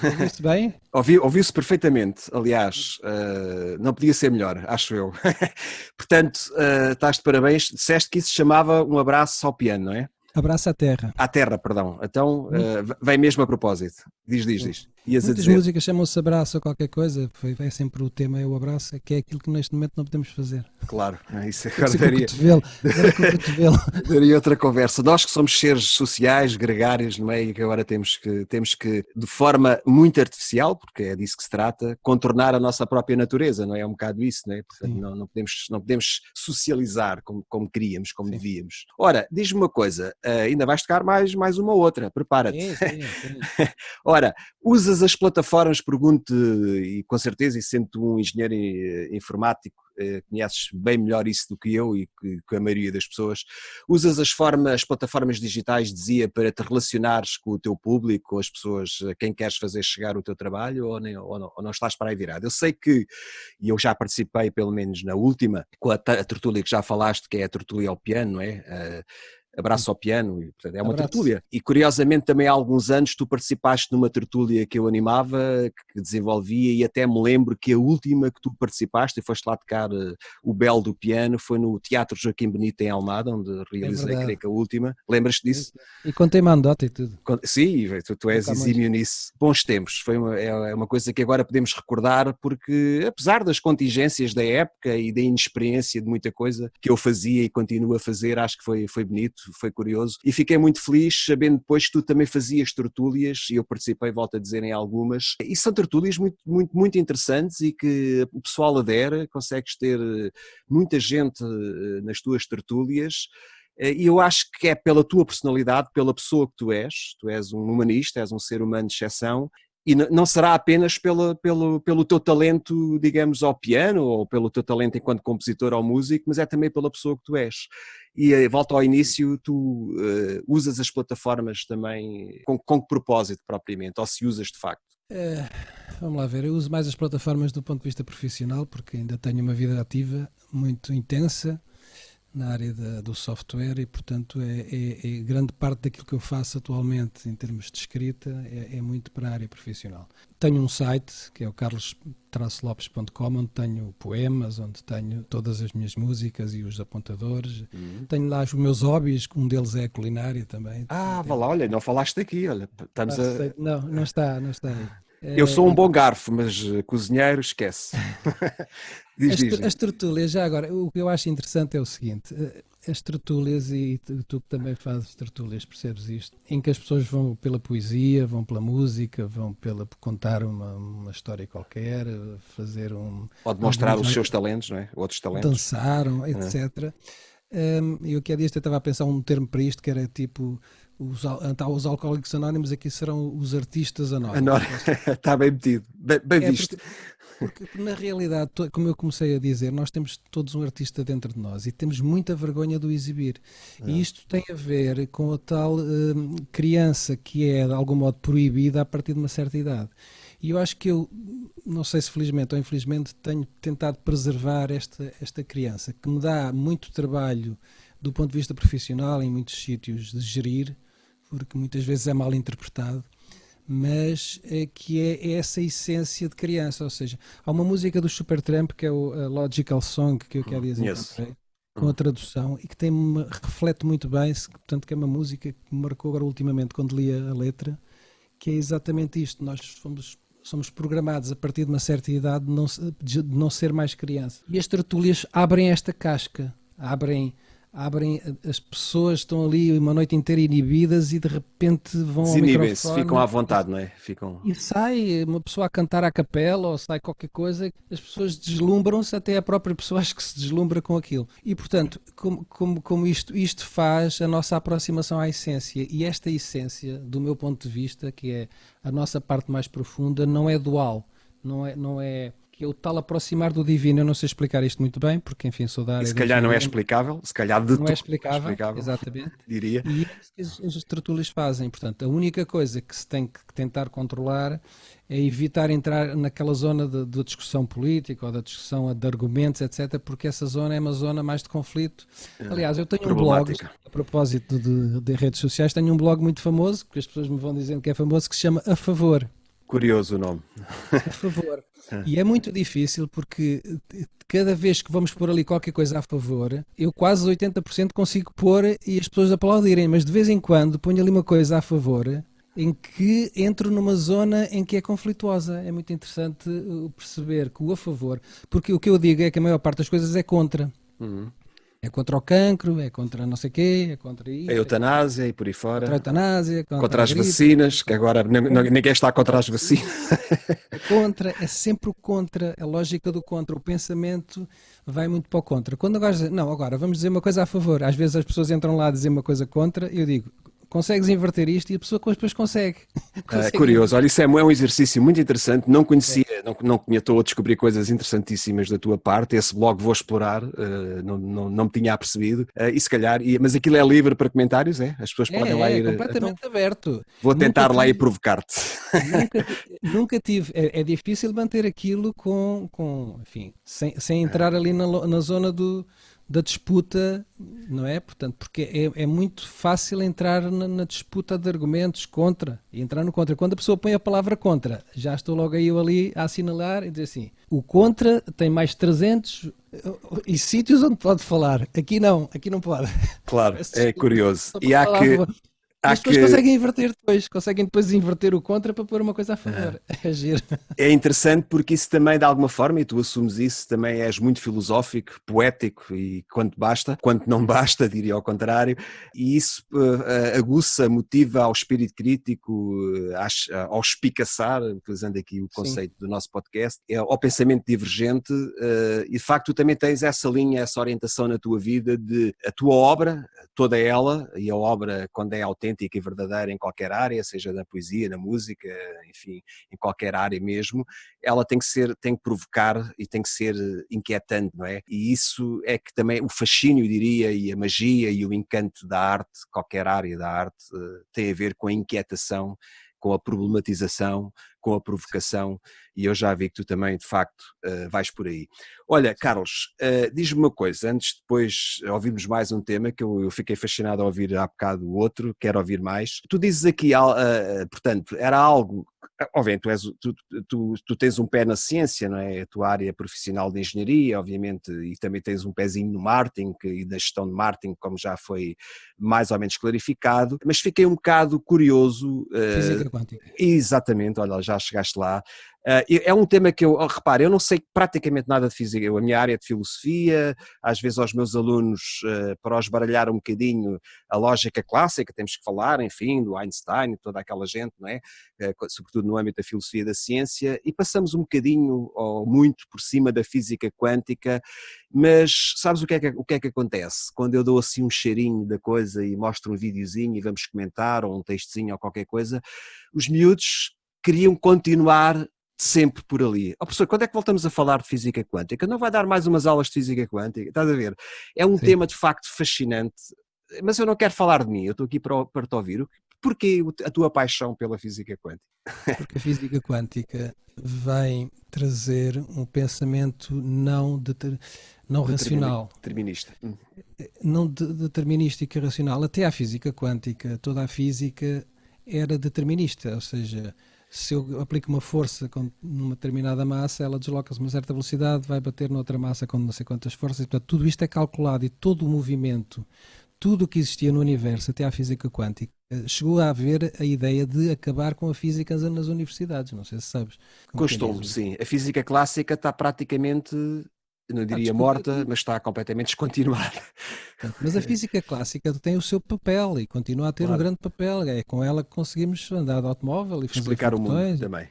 Speaker 2: Ouviu-se bem?
Speaker 1: Ouviu-se perfeitamente, aliás, não podia ser melhor, acho eu. Portanto, estás de parabéns, disseste que isso se chamava Um Abraço ao Piano, não é?
Speaker 2: Abraço à Terra.
Speaker 1: À Terra, perdão. Então,
Speaker 2: Muito,
Speaker 1: vem mesmo a propósito.
Speaker 2: sim.
Speaker 1: Diz. Ias a
Speaker 2: Muitas
Speaker 1: dizer?
Speaker 2: músicas chamam-se abraço ou qualquer coisa, é sempre o tema, é o abraço, que é aquilo que neste momento não podemos fazer.
Speaker 1: Claro, isso
Speaker 2: Tem que
Speaker 1: agora
Speaker 2: ser com o cotovelo, agora com o cotovelo.
Speaker 1: daria outra conversa. Nós que somos seres sociais, gregários, não é? E que agora temos que, de forma muito artificial, porque é disso que se trata, contornar a nossa própria natureza, não é? É um bocado isso, não é? Portanto,
Speaker 2: Sim,
Speaker 1: não podemos socializar como queríamos, como
Speaker 2: sim.
Speaker 1: devíamos. Ora, diz-me uma coisa, ainda vais tocar mais uma outra, prepara-te.
Speaker 2: Sim, sim, sim.
Speaker 1: Ora, usas as plataformas, pergunto, e com certeza, e sendo tu um engenheiro informático, conheces bem melhor isso do que eu e que a maioria das pessoas. Usas as plataformas digitais, dizia, para te relacionares com o teu público, com as pessoas a quem queres fazer chegar o teu trabalho, ou não estás para aí virado? Eu sei que, e eu já participei pelo menos na última, com a tertúlia que já falaste, que é a tertúlia ao piano, não é? Abraço ao piano, e, portanto, é uma tertúlia. E curiosamente também há alguns anos tu participaste numa tertúlia que eu animava, que desenvolvia, e até me lembro que a última que tu participaste e foste lá tocar o belo do piano foi no Teatro Joaquim Benito em Almada, onde realizei, creio que a última. Lembras-te disso?
Speaker 2: E contei-me a anedota e tudo.
Speaker 1: Sim, tu és exímio nisso. Bons tempos, é uma coisa que agora podemos recordar, porque apesar das contingências da época e da inexperiência de muita coisa que eu fazia e continuo a fazer, acho que foi bonito, foi curioso, e fiquei muito feliz sabendo depois que tu também fazias tertúlias, e eu participei, volto a dizer, em algumas, e são tertúlias muito, muito, muito interessantes e que o pessoal adere, consegues ter muita gente nas tuas tertúlias. E eu acho que é pela tua personalidade, pela pessoa que tu és um humanista, és um ser humano de exceção, e não será apenas pelo teu talento, digamos, ao piano, ou pelo teu talento enquanto compositor ou músico, mas é também pela pessoa que tu és. E volta ao início, tu usas as plataformas também com que propósito propriamente, ou se usas de facto?
Speaker 2: Vamos lá ver, eu uso mais as plataformas do ponto de vista profissional, porque ainda tenho uma vida ativa muito intensa na área do software e, portanto, grande parte daquilo que eu faço atualmente em termos de escrita é muito para a área profissional. Tenho um site, que é o carlos-lopes.com, onde tenho poemas, onde tenho todas as minhas músicas e os apontadores. Tenho lá os meus hobbies, um deles é a culinária também.
Speaker 1: Vá lá, olha, não falaste aqui, olha, estamos a...
Speaker 2: Não está aí.
Speaker 1: Eu sou um bom garfo, mas cozinheiro, esquece. Diz.
Speaker 2: As tertúlias, já agora, o que eu acho interessante é o seguinte, as tertúlias, e tu que também fazes tertúlias, percebes isto, em que as pessoas vão pela poesia, vão pela música, vão pela contar uma história qualquer, fazer
Speaker 1: ou demonstrar os seus talentos, não é? Outros talentos.
Speaker 2: Dançaram, etc. Eu aqui há dias estava a pensar um termo para isto, que era tipo... Os alcoólicos anónimos aqui serão os artistas anónimos.
Speaker 1: Está bem metido, bem visto.
Speaker 2: Porque na realidade, como eu comecei a dizer, nós temos todos um artista dentro de nós e temos muita vergonha de o exibir. E isto tem a ver com a tal criança que é de algum modo proibida a partir de uma certa idade. E eu acho que eu, não sei se felizmente ou infelizmente, tenho tentado preservar esta criança, que me dá muito trabalho do ponto de vista profissional em muitos sítios de gerir, porque muitas vezes é mal interpretado, mas que é essa essência de criança. Ou seja, há uma música do Supertramp que é a Logical Song, que eu quero dizer, com a tradução, e que reflete muito bem, portanto, que é uma música que me marcou agora ultimamente quando li a letra, que é exatamente isto. Nós somos programados a partir de uma certa idade de não ser mais criança. E as tertúlias abrem esta casca, abrem, as pessoas estão ali uma noite inteira inibidas e de repente vão ao microfone,
Speaker 1: ficam à vontade, não é?
Speaker 2: E sai uma pessoa a cantar à capela ou sai qualquer coisa, as pessoas deslumbram-se, até a própria pessoa acho que se deslumbra com aquilo. E portanto, como isto faz a nossa aproximação à essência, e esta essência, do meu ponto de vista, que é a nossa parte mais profunda, não é dual, não é que é o tal aproximar do divino. Eu não sei explicar isto muito bem, porque enfim sou da área.
Speaker 1: E se calhar não é explicável, se calhar
Speaker 2: não é explicável, exatamente.
Speaker 1: Diria.
Speaker 2: E é isso que as tertúlias fazem. Portanto, a única coisa que se tem que tentar controlar é evitar entrar naquela zona da discussão política ou da discussão de argumentos, etc., porque essa zona é uma zona mais de conflito. Aliás, eu tenho um blog, a propósito de redes sociais, tenho um blog muito famoso, que as pessoas me vão dizendo que é famoso, que se chama A Favor.
Speaker 1: Curioso o nome.
Speaker 2: A favor. E é muito difícil porque cada vez que vamos pôr ali qualquer coisa a favor, eu quase 80% consigo pôr e as pessoas aplaudirem, mas de vez em quando ponho ali uma coisa a favor em que entro numa zona em que é conflituosa. É muito interessante perceber que o a favor, porque o que eu digo é que a maior parte das coisas é contra. É contra o cancro, é contra não sei o quê, é contra isso.
Speaker 1: A eutanásia e por aí fora.
Speaker 2: Contra a eutanásia,
Speaker 1: contra as vacinas, que agora ninguém está contra as vacinas.
Speaker 2: É sempre o contra, a lógica do contra. O pensamento vai muito para o contra. Quando agora vamos dizer uma coisa a favor. Às vezes as pessoas entram lá a dizer uma coisa contra e eu digo, consegues inverter isto e a pessoa depois consegue.
Speaker 1: Curioso, olha, isso é um exercício muito interessante, não conhecia,
Speaker 2: É,
Speaker 1: não tinha, estou a descobrir coisas interessantíssimas da tua parte, esse blog vou explorar, não me tinha apercebido, e se calhar, mas aquilo é livre para comentários, é? As pessoas podem lá ir, então
Speaker 2: completamente aberto.
Speaker 1: vou
Speaker 2: Nunca
Speaker 1: tentar lá ir
Speaker 2: tive,
Speaker 1: provocar-te.
Speaker 2: nunca tive. É difícil manter aquilo enfim, sem entrar ali na zona da disputa, não é? Portanto, porque é muito fácil entrar na disputa de argumentos contra, e entrar no contra. Quando a pessoa põe a palavra contra, já estou logo eu ali a assinalar e dizer assim, o contra tem mais 300 e sítios onde pode falar. Aqui não pode.
Speaker 1: Claro,
Speaker 2: Peço
Speaker 1: é
Speaker 2: desculpa,
Speaker 1: curioso.
Speaker 2: só
Speaker 1: E
Speaker 2: para falar a favor.
Speaker 1: há
Speaker 2: Mas depois
Speaker 1: que
Speaker 2: conseguem depois inverter o contra para pôr uma coisa a favor. É giro.
Speaker 1: É interessante porque isso também, de alguma forma, e tu assumes isso, também és muito filosófico, poético e quanto não basta, diria ao contrário, e isso aguça, motiva ao espírito crítico, ao espicaçar, utilizando aqui o
Speaker 2: Sim,
Speaker 1: conceito do nosso podcast, ao pensamento divergente, e de facto tu também tens essa linha, essa orientação na tua vida de a tua obra, toda ela, e a obra quando é autêntica e verdadeira em qualquer área, seja na poesia, na música, enfim, em qualquer área mesmo, ela tem que provocar e tem que ser inquietante, não é? E isso é que também o fascínio, diria, e a magia e o encanto da arte, qualquer área da arte, tem a ver com a inquietação, com a problematização, com a provocação, e eu já vi que tu também, de facto, vais por aí. Olha,
Speaker 2: sim.
Speaker 1: Carlos, diz-me uma coisa, antes de depois ouvirmos mais um tema, que eu fiquei fascinado a ouvir há bocado o outro, quero ouvir mais. Tu dizes aqui, portanto, era algo, obviamente tu tens um pé na ciência, não é? A tua área profissional de engenharia, obviamente, e também tens um pezinho no marketing e na gestão de marketing, como já foi mais ou menos clarificado, mas fiquei um bocado curioso.
Speaker 2: Física quântica.
Speaker 1: Exatamente, olha, já chegaste lá. É um tema que repare, eu não sei praticamente nada de física, a minha área é de filosofia, às vezes aos meus alunos, para os baralhar um bocadinho a lógica clássica, temos que falar, enfim, do Einstein e toda aquela gente, não é? Sobretudo no âmbito da filosofia e da ciência, e passamos um bocadinho ou muito por cima da física quântica, mas sabes o que é que acontece? Quando eu dou assim um cheirinho da coisa e mostro um videozinho e vamos comentar, ou um textozinho ou qualquer coisa, os miúdos queriam continuar sempre por ali. Professor, quando é que voltamos a falar de física quântica? Não vai dar mais umas aulas de física quântica? Estás a ver? É um
Speaker 2: Sim.
Speaker 1: tema de facto fascinante, mas eu não quero falar de mim, eu estou aqui para te ouvir. Porquê a tua paixão pela física quântica?
Speaker 2: Porque a física quântica vem trazer um pensamento não racional,
Speaker 1: Determinista.
Speaker 2: não determinístico e racional. Até à física quântica, toda a física era determinista, ou seja, se eu aplico uma força numa determinada massa, ela desloca-se a uma certa velocidade, vai bater noutra massa com não sei quantas forças, portanto, tudo isto é calculado e todo o movimento, tudo o que existia no universo, até à física quântica, chegou a haver a ideia de acabar com a física nas universidades, não sei se sabes. Como quem diz,
Speaker 1: Costumo, sim. A física clássica está praticamente, não diria morta, mas está completamente descontinuada.
Speaker 2: portanto, mas a física clássica tem o seu papel e continua a ter um
Speaker 1: Claro.
Speaker 2: grande papel. É com ela que conseguimos andar de automóvel e fazer
Speaker 1: Explicar o mundo
Speaker 2: foguetões
Speaker 1: também.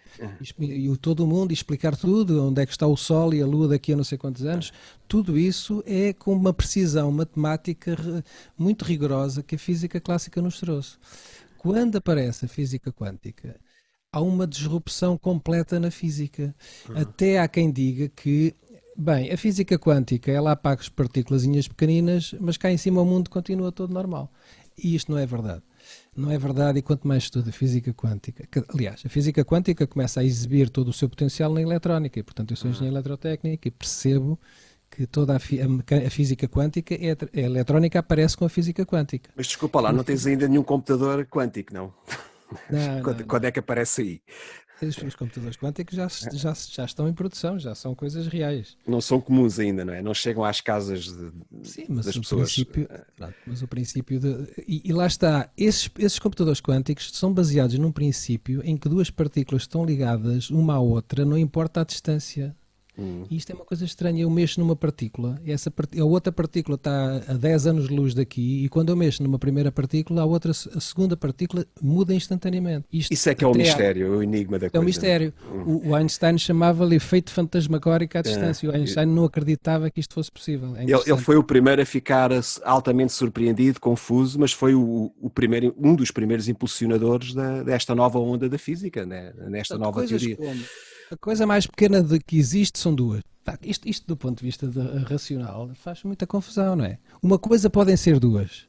Speaker 2: e todo o mundo, e explicar tudo, onde é que está o Sol e a Lua daqui a não sei quantos anos. Tudo isso é com uma precisão matemática muito rigorosa que a física clássica nos trouxe. Quando aparece a física quântica, há uma disrupção completa na física. Até há quem diga que, bem, a física quântica, ela apaga as partículas pequeninas, mas cá em cima o mundo continua todo normal. E isto não é verdade. Não é verdade, e quanto mais estudo a física quântica, aliás, a física quântica começa a exibir todo o seu potencial na eletrónica, e portanto eu sou engenheiro eletrotécnico e percebo que toda a física quântica, a eletrónica aparece com a física quântica.
Speaker 1: Mas desculpa lá, não tens ainda nenhum computador quântico, não?
Speaker 2: Não, não,
Speaker 1: Quando é
Speaker 2: não.
Speaker 1: que aparece aí?
Speaker 2: Os computadores quânticos já estão em produção, já são coisas reais.
Speaker 1: Não são comuns ainda, não é? Não chegam às casas
Speaker 2: Sim, mas
Speaker 1: das
Speaker 2: o
Speaker 1: pessoas.
Speaker 2: princípio, pronto, mas o princípio e lá está, esses computadores quânticos são baseados num princípio em que duas partículas estão ligadas uma à outra, não importa a distância. E isto é uma coisa estranha. Eu mexo numa partícula, a outra partícula está a 10 anos-luz daqui, e quando eu mexo numa primeira partícula, a segunda partícula muda instantaneamente.
Speaker 1: Isso é que é o mistério, o enigma da
Speaker 2: É um
Speaker 1: coisa.
Speaker 2: mistério. O Einstein chamava-lhe efeito fantasmagórico à distância. O Einstein não acreditava que isto fosse possível. É
Speaker 1: Ele foi o primeiro a ficar altamente surpreendido, confuso, mas foi um dos primeiros impulsionadores desta nova onda da física, né? Nesta
Speaker 2: Portanto,
Speaker 1: nova
Speaker 2: coisas
Speaker 1: teoria.
Speaker 2: como a coisa mais pequena que existe são duas. Isto do ponto de vista racional faz muita confusão, não é? Uma coisa podem ser duas.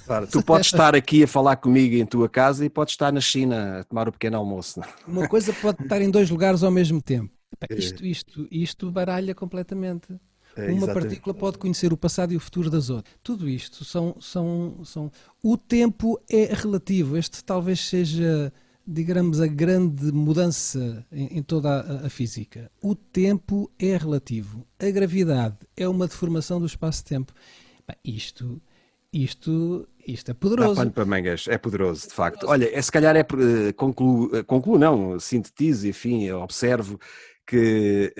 Speaker 1: Claro, tu podes estar aqui a falar comigo em tua casa e podes estar na China a tomar o pequeno almoço. Não?
Speaker 2: Uma coisa pode estar em dois lugares ao mesmo tempo. Isto baralha completamente. Uma
Speaker 1: Exatamente.
Speaker 2: partícula pode conhecer o passado e o futuro das outras. Tudo isto são... O tempo é relativo. Este talvez seja, digamos, a grande mudança em toda a física. O tempo é relativo. A gravidade é uma deformação do espaço-tempo. Isto é
Speaker 1: Dá
Speaker 2: poderoso.
Speaker 1: pano para mangas, é poderoso, de facto. Olha, se calhar concluo não, sintetizo, enfim, observo que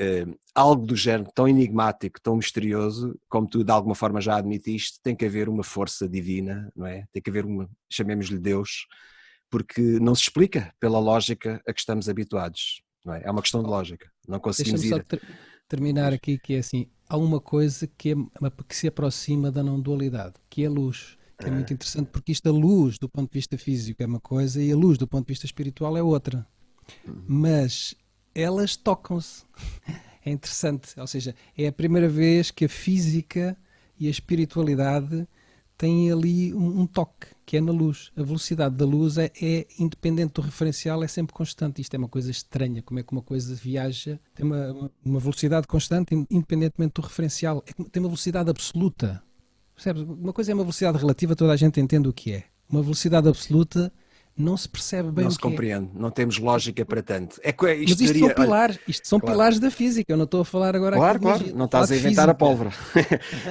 Speaker 1: algo do género tão enigmático, tão misterioso, como tu de alguma forma já admitiste, tem que haver uma força divina, não é? Tem que haver chamemos-lhe Deus, porque não se explica pela lógica a que estamos habituados, não é? É uma questão de lógica, não conseguimos
Speaker 2: Deixa-me só
Speaker 1: ir...
Speaker 2: terminar aqui, que é assim, há uma coisa que se aproxima da não dualidade, que é a luz, que é muito interessante, porque a luz do ponto de vista físico é uma coisa e a luz do ponto de vista espiritual é outra, mas elas tocam-se. É interessante, ou seja, é a primeira vez que a física e a espiritualidade têm ali um toque, que é na luz. A velocidade da luz é independente do referencial, é sempre constante. Isto é uma coisa estranha, como é que uma coisa viaja, tem uma velocidade constante, independentemente do referencial. Tem uma velocidade absoluta. Percebes? Uma coisa é uma velocidade relativa, toda a gente entende o que é. Uma velocidade absoluta não se percebe bem
Speaker 1: Não
Speaker 2: o
Speaker 1: se
Speaker 2: que é.
Speaker 1: compreende, não temos lógica para tanto.
Speaker 2: Mas isto são pilares,
Speaker 1: Claro.
Speaker 2: pilares da física, eu não estou a falar agora
Speaker 1: Claro,
Speaker 2: aqui de magia,
Speaker 1: claro, não
Speaker 2: estou a
Speaker 1: estás a
Speaker 2: falar de
Speaker 1: inventar a
Speaker 2: física.
Speaker 1: pólvora.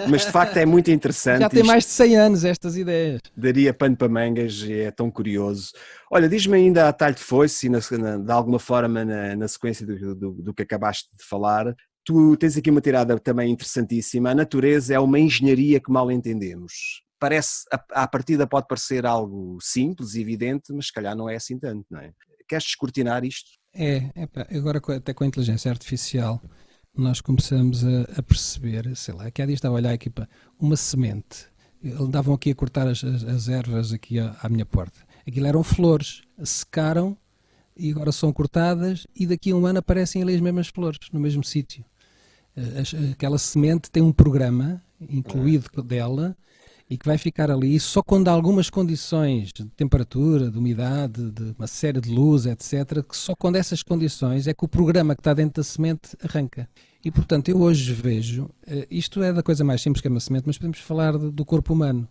Speaker 1: Mas de facto é muito
Speaker 2: Já
Speaker 1: interessante
Speaker 2: tem
Speaker 1: isto.
Speaker 2: mais de 100 anos estas ideias.
Speaker 1: Daria pano para mangas e é tão curioso. Olha, diz-me ainda a talho de foice, de alguma forma na sequência do que acabaste de falar, tu tens aqui uma tirada também interessantíssima. A natureza é uma engenharia que mal entendemos. Parece, à partida pode parecer algo simples e evidente, mas se calhar não é assim tanto, não é? Queres descortinar isto?
Speaker 2: Agora até com a inteligência artificial nós começamos a perceber, sei lá, que há dias estava a olhar aqui para uma semente. Andavam aqui a cortar as ervas aqui à minha porta. Aquilo eram flores, secaram e agora são cortadas e daqui a um ano aparecem ali as mesmas flores, no mesmo sítio. Aquela semente tem um programa incluído dela e que vai ficar ali só quando há algumas condições de temperatura, de umidade, de uma série de luz, etc., que só quando essas condições é que o programa que está dentro da semente arranca. E, portanto, eu hoje vejo, isto é da coisa mais simples que é uma semente, mas podemos falar do corpo humano,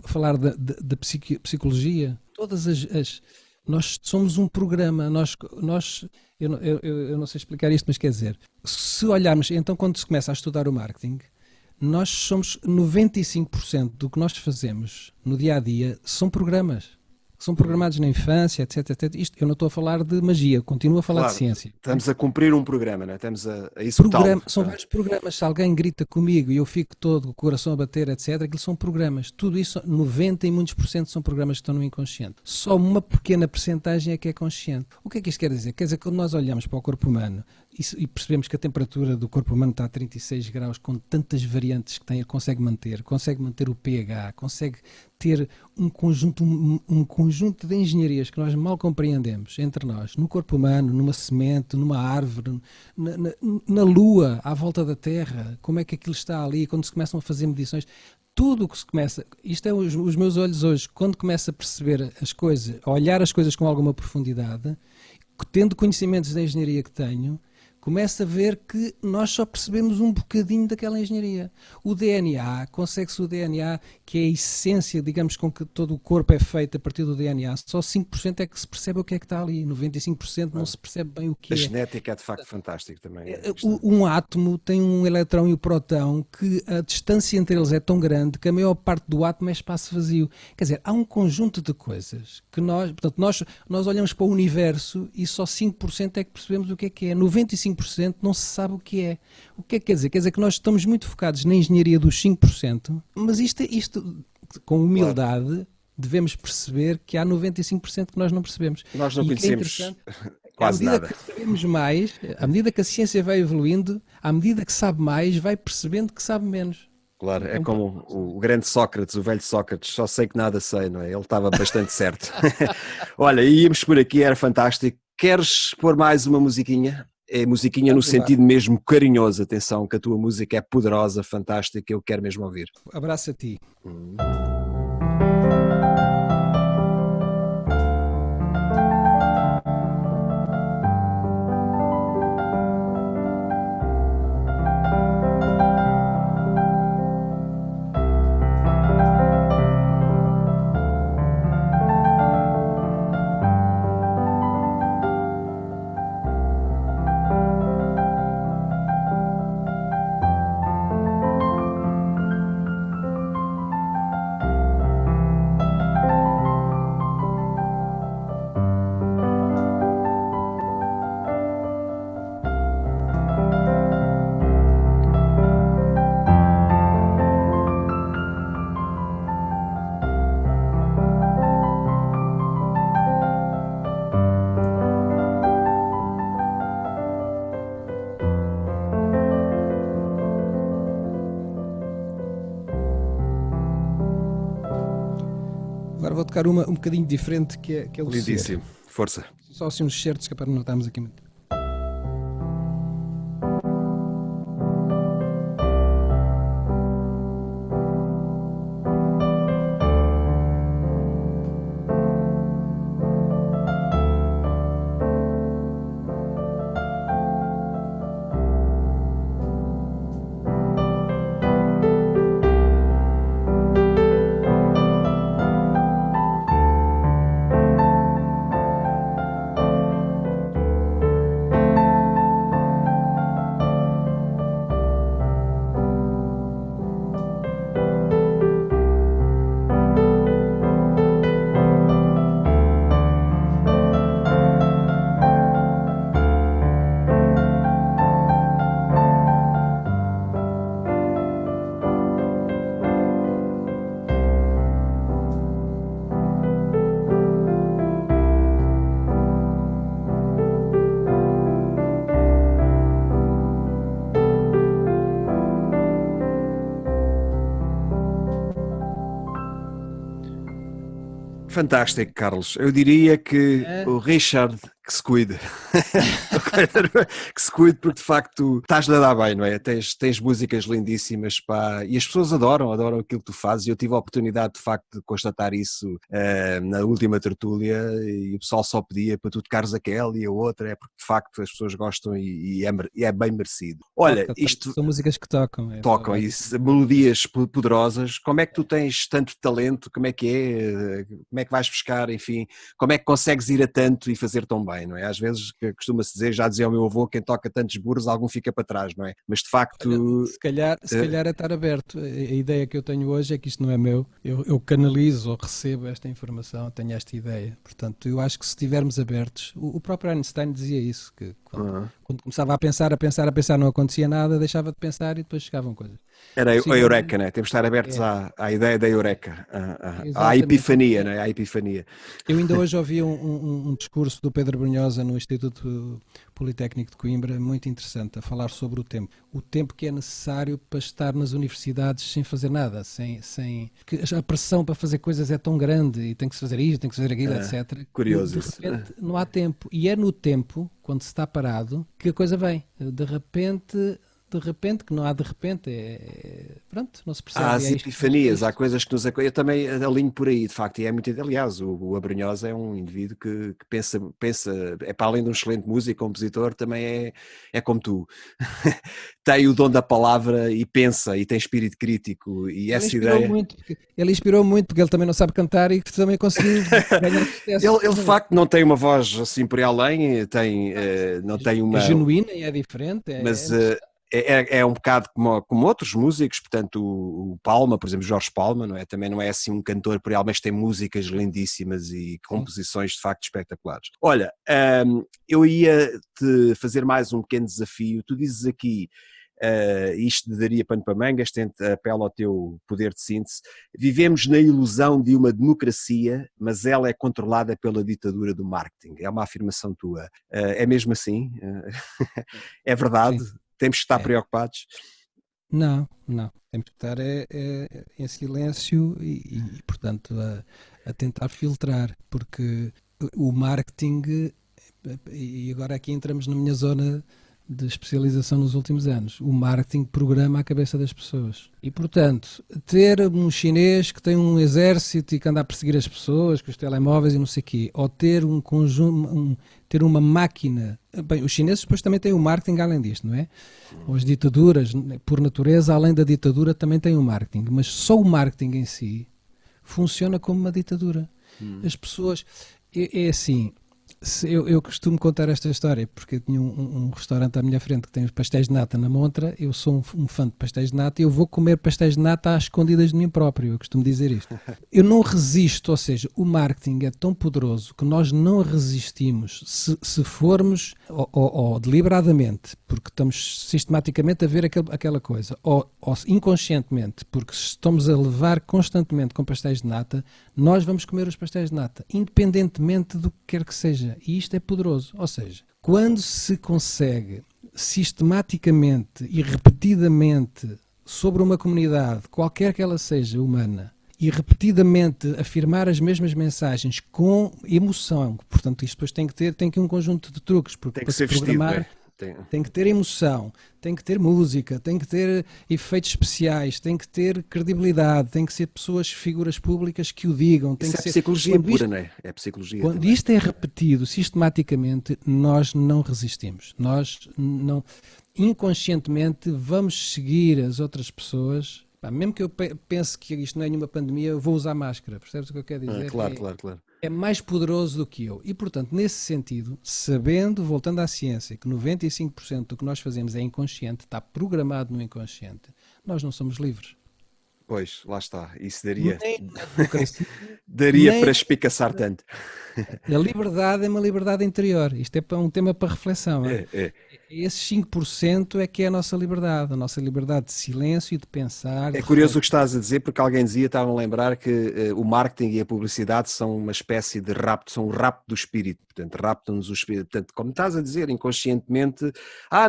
Speaker 2: falar da psicologia, nós somos um programa, eu não sei explicar isto, mas quer dizer, se olharmos, então quando se começa a estudar o marketing, nós somos 95% do que nós fazemos no dia-a-dia são programas. São programados na infância, etc, etc. Isto, eu não estou a falar de magia, continuo a falar de ciência.
Speaker 1: Estamos a cumprir um programa, não é? Estamos a executá-lo.
Speaker 2: São vários programas. Se alguém grita comigo e eu fico todo, o coração a bater, etc., aquilo são programas. Tudo isso, 90 e muitos por cento são programas que estão no inconsciente. Só uma pequena percentagem é que é consciente. O que é que isto quer dizer? Quer dizer que quando nós olhamos para o corpo humano e percebemos que a temperatura do corpo humano está a 36 graus, com tantas variantes que tem, ele consegue manter o pH, consegue ter um conjunto de engenharias que nós mal compreendemos entre nós, no corpo humano, numa semente, numa árvore, na Lua, à volta da Terra, como é que aquilo está ali, quando se começam a fazer medições, tudo o que se começa, isto é os meus olhos hoje, quando começo a perceber as coisas, a olhar as coisas com alguma profundidade, tendo conhecimentos da engenharia que tenho, começa a ver que nós só percebemos um bocadinho daquela engenharia. O DNA, consegue-se o DNA, que é a essência, digamos, com que todo o corpo é feito a partir do DNA, só 5% é que se percebe o que é que está ali, 95% não se percebe bem o que é.
Speaker 1: A genética é de facto fantástica também.
Speaker 2: Um átomo tem um elétrão e o próton que a distância entre eles é tão grande que a maior parte do átomo é espaço vazio. Quer dizer, há um conjunto de coisas que nós olhamos para o universo e só 5% é que percebemos o que é que é. 95% 5% não se sabe o que é. O que é que quer dizer? Quer dizer que nós estamos muito focados na engenharia dos 5%, mas isto com humildade, devemos perceber que há 95% que nós não percebemos.
Speaker 1: Nós não conhecemos
Speaker 2: À
Speaker 1: quase
Speaker 2: medida
Speaker 1: nada.
Speaker 2: que sabemos mais, à medida que a ciência vai evoluindo, à medida que sabe mais, vai percebendo que sabe menos.
Speaker 1: Claro, é como o grande Sócrates, o velho Sócrates, só sei que nada sei, não é? Ele estava bastante certo. Olha, íamos por aqui, era fantástico. Queres pôr mais uma musiquinha? É musiquinha no
Speaker 2: Vamos embora.
Speaker 1: sentido mesmo carinhoso, atenção, que a tua música é poderosa, fantástica, eu quero mesmo ouvir.
Speaker 2: Abraço a ti. Agora vou tocar uma um bocadinho diferente, que é o Ser.
Speaker 1: Lindíssimo, força.
Speaker 2: Só assim uns certos que é para não notarmos aqui muito.
Speaker 1: Fantástico, Carlos. Eu diria que
Speaker 2: É.
Speaker 1: o Richard que se cuide. Que se cuide porque de facto estás-lhe a dar bem, não é? Tens músicas lindíssimas, pá, e as pessoas adoram aquilo que tu fazes, e eu tive a oportunidade de facto de constatar isso na última tertúlia, e o pessoal só pedia para tu tocares aquela e a outra, é porque de facto as pessoas gostam e é bem merecido. Olha, isto...
Speaker 2: São músicas que tocam.
Speaker 1: Tocam isso, melodias poderosas. Como é que tu tens tanto talento? Como é que é? Como é que vais buscar, enfim, como é que consegues ir a tanto e fazer tão bem, não é? Às vezes costuma-se dizer, já dizia o meu avô, quem toca tantos burros, algum fica para trás, não é? Mas de facto...
Speaker 2: Olha, se calhar é estar aberto. A ideia que eu tenho hoje é que isto não é meu. Eu canalizo ou recebo esta informação, tenho esta ideia. Portanto, eu acho que se estivermos abertos... O próprio Einstein dizia isso, que quando começava a pensar, não acontecia nada, deixava de pensar e depois chegavam coisas.
Speaker 1: Era a Eureka, né? Temos de estar abertos à ideia da Eureka, à epifania, né? À epifania.
Speaker 2: Eu ainda hoje ouvi um discurso do Pedro Brunhosa no Instituto Politécnico de Coimbra, muito interessante, a falar sobre o tempo. O tempo que é necessário para estar nas universidades sem fazer nada, que a pressão para fazer coisas é tão grande e tem que se fazer isto, tem que se fazer aquilo, etc.
Speaker 1: Curioso
Speaker 2: De repente não há tempo. E é no tempo, quando se está parado, que a coisa vem. De repente, que não há de repente, pronto, não se percebe.
Speaker 1: Há as epifanias, há coisas que nos... Eu também alinho por aí, de facto, e é muito... Aliás, o Abrunhosa é um indivíduo que pensa, é para além de um excelente músico, compositor, também é como tu. Tem o dom da palavra e pensa, e tem espírito crítico, e essa ideia...
Speaker 2: Ele inspirou muito, porque ele também não sabe cantar e também conseguiu ganhar sucesso.
Speaker 1: Ele de facto não tem uma voz assim por aí além, não tem uma...
Speaker 2: É genuína e é diferente.
Speaker 1: Mas é um bocado como outros músicos, portanto o Palma, por exemplo, Jorge Palma, não é? Também não é assim um cantor por aí, mas tem músicas lindíssimas e composições de facto espetaculares. Olha, eu ia-te fazer mais um pequeno desafio. Tu dizes aqui, isto daria pano para mangas, apela ao teu poder de síntese. Vivemos na ilusão de uma democracia, mas ela é controlada pela ditadura do marketing. É uma afirmação tua. É mesmo assim? É verdade?
Speaker 2: Sim.
Speaker 1: Temos que estar preocupados?
Speaker 2: Não. Temos que estar em silêncio portanto, a tentar filtrar, porque o marketing, e agora aqui entramos na minha zona de especialização nos últimos anos, o marketing programa a cabeça das pessoas. E, portanto, ter um chinês que tem um exército e que anda a perseguir as pessoas com os telemóveis e não sei o quê, ou ter um conjunto, ter uma máquina... Bem, os chineses depois também têm o marketing além disto, não é? Ou as ditaduras, por natureza, além da ditadura, também têm o marketing. Mas só o marketing em si funciona como uma ditadura. As pessoas... É assim... Eu costumo contar esta história porque eu tinha um restaurante à minha frente que tem os pastéis de nata na montra. Eu sou um fã de pastéis de nata e eu vou comer pastéis de nata às escondidas de mim próprio. Eu costumo dizer isto. Eu não resisto, ou seja, o marketing é tão poderoso que nós não resistimos se formos ou deliberadamente, porque estamos sistematicamente a ver aquela coisa, ou inconscientemente, porque estamos a levar constantemente com pastéis de nata, nós vamos comer os pastéis de nata, independentemente do que quer que seja. E isto é poderoso. Ou seja, quando se consegue sistematicamente e repetidamente sobre uma comunidade, qualquer que ela seja humana, e repetidamente afirmar as mesmas mensagens com emoção, portanto isto depois tem que um conjunto de truques, porque
Speaker 1: Tem que
Speaker 2: para
Speaker 1: ser
Speaker 2: se programar
Speaker 1: vestido,
Speaker 2: tem que ter emoção, tem que ter música, tem que ter efeitos especiais, tem que ter credibilidade, tem que ser pessoas, figuras públicas que o digam. Tem
Speaker 1: Isso
Speaker 2: que
Speaker 1: é
Speaker 2: ser...
Speaker 1: psicologia pura, não é? É psicologia
Speaker 2: Quando
Speaker 1: também.
Speaker 2: isto é repetido sistematicamente, nós não resistimos. Nós não, inconscientemente, vamos seguir as outras pessoas. Mesmo que eu pense que isto não é nenhuma pandemia, eu vou usar máscara. Percebes o que eu quero dizer?
Speaker 1: Claro.
Speaker 2: É mais poderoso do que eu. E, portanto, nesse sentido, sabendo, voltando à ciência, que 95% do que nós fazemos é inconsciente, está programado no inconsciente, nós não somos livres.
Speaker 1: Pois, lá está. Isso
Speaker 2: Nem na democracia,
Speaker 1: daria
Speaker 2: nem
Speaker 1: para
Speaker 2: na...
Speaker 1: espicaçar tanto.
Speaker 2: A liberdade é uma liberdade interior. Isto é um tema para reflexão.
Speaker 1: É.
Speaker 2: Esses 5% é que é a nossa liberdade de silêncio, de pensar,
Speaker 1: É
Speaker 2: de
Speaker 1: curioso o
Speaker 2: refletir.
Speaker 1: que estás a dizer, porque alguém dizia, estavam a lembrar que o marketing e a publicidade são uma espécie de rapto, são o rapto do espírito, portanto, raptam-nos o espírito. Portanto, como estás a dizer, inconscientemente,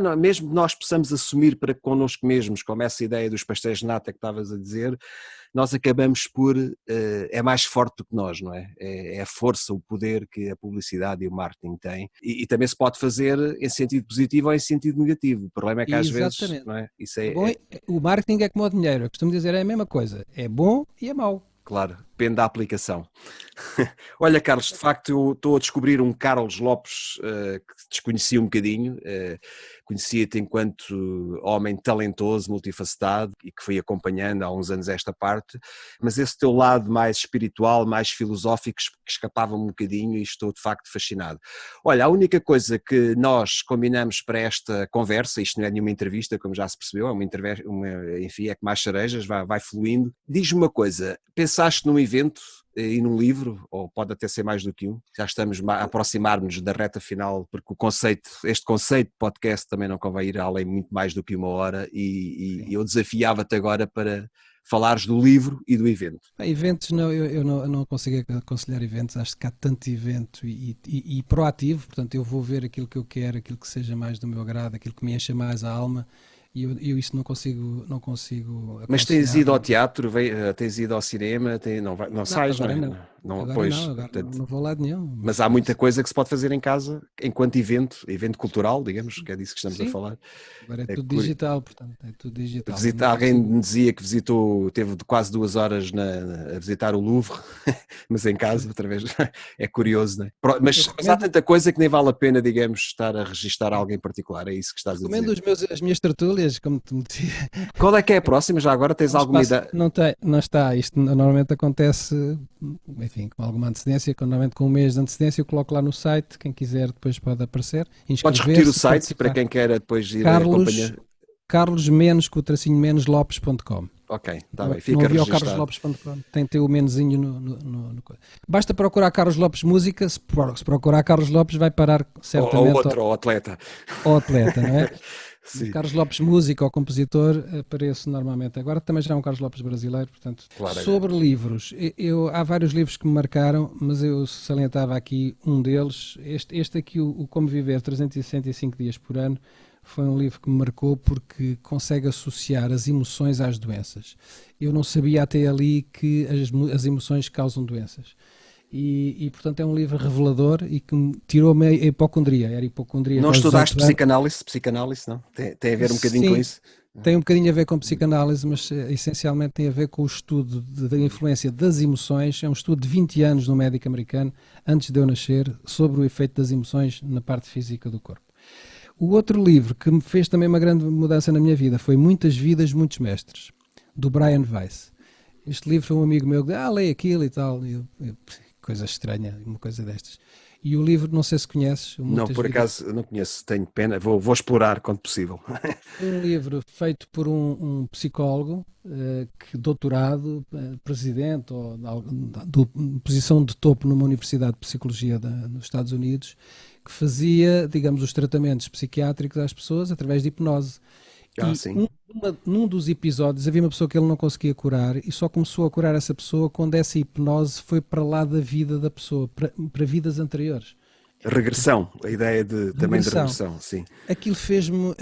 Speaker 1: não, mesmo que nós possamos assumir para connosco mesmos, como essa ideia dos pastéis de nata que estavas a dizer, nós acabamos por, é mais forte do que nós, não é? É a força, o poder que a publicidade e o marketing têm, e também se pode fazer em sentido positivo ou em sentido negativo. O problema é que às vezes,
Speaker 2: Exatamente.
Speaker 1: não é? Isso
Speaker 2: É bom, o marketing é como o dinheiro. Eu costumo dizer é a mesma coisa. É bom e é mau.
Speaker 1: claro, depende da aplicação. Olha, Carlos, de facto eu estou a descobrir um Carlos Lopes que desconhecia um bocadinho, conhecia-te enquanto homem talentoso, multifacetado e que fui acompanhando há uns anos esta parte, mas esse teu lado mais espiritual, mais filosófico que escapava-me um bocadinho e estou de facto fascinado. Olha, a única coisa que nós combinamos para esta conversa, isto não é nenhuma entrevista, como já se percebeu, é uma entrevista, enfim, é que mais cerejas, vai fluindo. Diz-me uma coisa, pensaste num evento e num livro, ou pode até ser mais do que um, já estamos a aproximar-nos da reta final, porque este conceito de podcast também não convém ir além muito mais do que uma hora, e eu desafiava-te agora para falares do livro e do evento.
Speaker 2: Eventos, não, eu não consigo aconselhar eventos, acho que há tanto evento e proativo, portanto eu vou ver aquilo que eu quero, aquilo que seja mais do meu agrado, aquilo que me encha mais a alma. E eu isso não consigo aconselhar.
Speaker 1: Mas tens ido ao teatro, tens ido ao cinema, não
Speaker 2: Não,
Speaker 1: sais, não
Speaker 2: agora
Speaker 1: é?
Speaker 2: não. Agora
Speaker 1: Pois,
Speaker 2: não, agora
Speaker 1: portanto,
Speaker 2: não vou lá de nenhum.
Speaker 1: mas há muita coisa que se pode fazer em casa enquanto evento cultural, digamos, que é disso que estamos a
Speaker 2: sim,
Speaker 1: falar.
Speaker 2: agora é
Speaker 1: É
Speaker 2: tudo digital, portanto, é tudo digital. Eu não
Speaker 1: Alguém
Speaker 2: consigo.
Speaker 1: me dizia que teve quase 2 horas a visitar o Louvre, mas em casa, outra vez. É curioso, não é?
Speaker 2: Eu
Speaker 1: Mas há
Speaker 2: recomendo,
Speaker 1: tanta coisa que nem vale a pena, digamos, estar a registar alguém particular, é isso que estás a
Speaker 2: recomendo
Speaker 1: dizer.
Speaker 2: as minhas tertúlias, como te meti.
Speaker 1: Qual é que é a próxima? Já agora tens
Speaker 2: Um
Speaker 1: alguma
Speaker 2: espaço,
Speaker 1: ideia?
Speaker 2: não está. Isto normalmente acontece, enfim, com alguma antecedência, normalmente com um mês de antecedência. Eu coloco lá no site, quem quiser depois pode aparecer,
Speaker 1: Podes repetir o
Speaker 2: inscrever-se,
Speaker 1: site para
Speaker 2: participar.
Speaker 1: quem queira depois ir
Speaker 2: Carlos,
Speaker 1: acompanhar.
Speaker 2: Carlos menos com o tracinho menos Lopes.com.
Speaker 1: Ok, está
Speaker 2: Não,
Speaker 1: bem, fica
Speaker 2: não havia o
Speaker 1: registado.
Speaker 2: carloslopes.com. Tem que ter o menuzinho Basta procurar Carlos Lopes Música. Se procurar Carlos Lopes, vai parar
Speaker 1: Ou
Speaker 2: certamente
Speaker 1: outro, ou atleta.
Speaker 2: ao atleta, não é?
Speaker 1: Sim,
Speaker 2: Carlos Lopes Música ou compositor aparece normalmente. Agora também já é um Carlos Lopes brasileiro, portanto.
Speaker 1: claramente.
Speaker 2: Sobre livros, há vários livros que me marcaram, mas eu salientava aqui um deles. Este aqui, o Como Viver 365 Dias por Ano, foi um livro que me marcou porque consegue associar as emoções às doenças. Eu não sabia até ali que as emoções causam doenças. Portanto, é um livro revelador e que me tirou-me a hipocondria. Era hipocondria
Speaker 1: Não
Speaker 2: aos
Speaker 1: estudaste
Speaker 2: 18 anos.
Speaker 1: psicanálise, não? Tem a ver um bocadinho com
Speaker 2: Sim,
Speaker 1: isso?
Speaker 2: tem um bocadinho a ver com psicanálise, mas essencialmente tem a ver com o estudo da influência das emoções. É um estudo de 20 anos no médico americano, antes de eu nascer, sobre o efeito das emoções na parte física do corpo. O outro livro que me fez também uma grande mudança na minha vida foi Muitas Vidas, Muitos Mestres, do Brian Weiss. Este livro foi um amigo meu que disse, leia aquilo e tal. Coisa estranha, uma coisa destas. E o livro, não sei se conheces,
Speaker 1: Não,
Speaker 2: Muitas
Speaker 1: por
Speaker 2: Vidas.
Speaker 1: acaso não conheço, tenho pena, vou explorar quando possível.
Speaker 2: Foi um livro feito por um psicólogo, doutorado, presidente, ou posição de topo numa universidade de psicologia nos Estados Unidos, que fazia, digamos, os tratamentos psiquiátricos às pessoas através de hipnose. E
Speaker 1: Sim.
Speaker 2: num dos episódios havia uma pessoa que ele não conseguia curar e só começou a curar essa pessoa quando essa hipnose foi para lá da vida da pessoa, para vidas anteriores.
Speaker 1: Regressão, a ideia também de
Speaker 2: Regressão.
Speaker 1: regressão, sim.
Speaker 2: Aquilo fez-me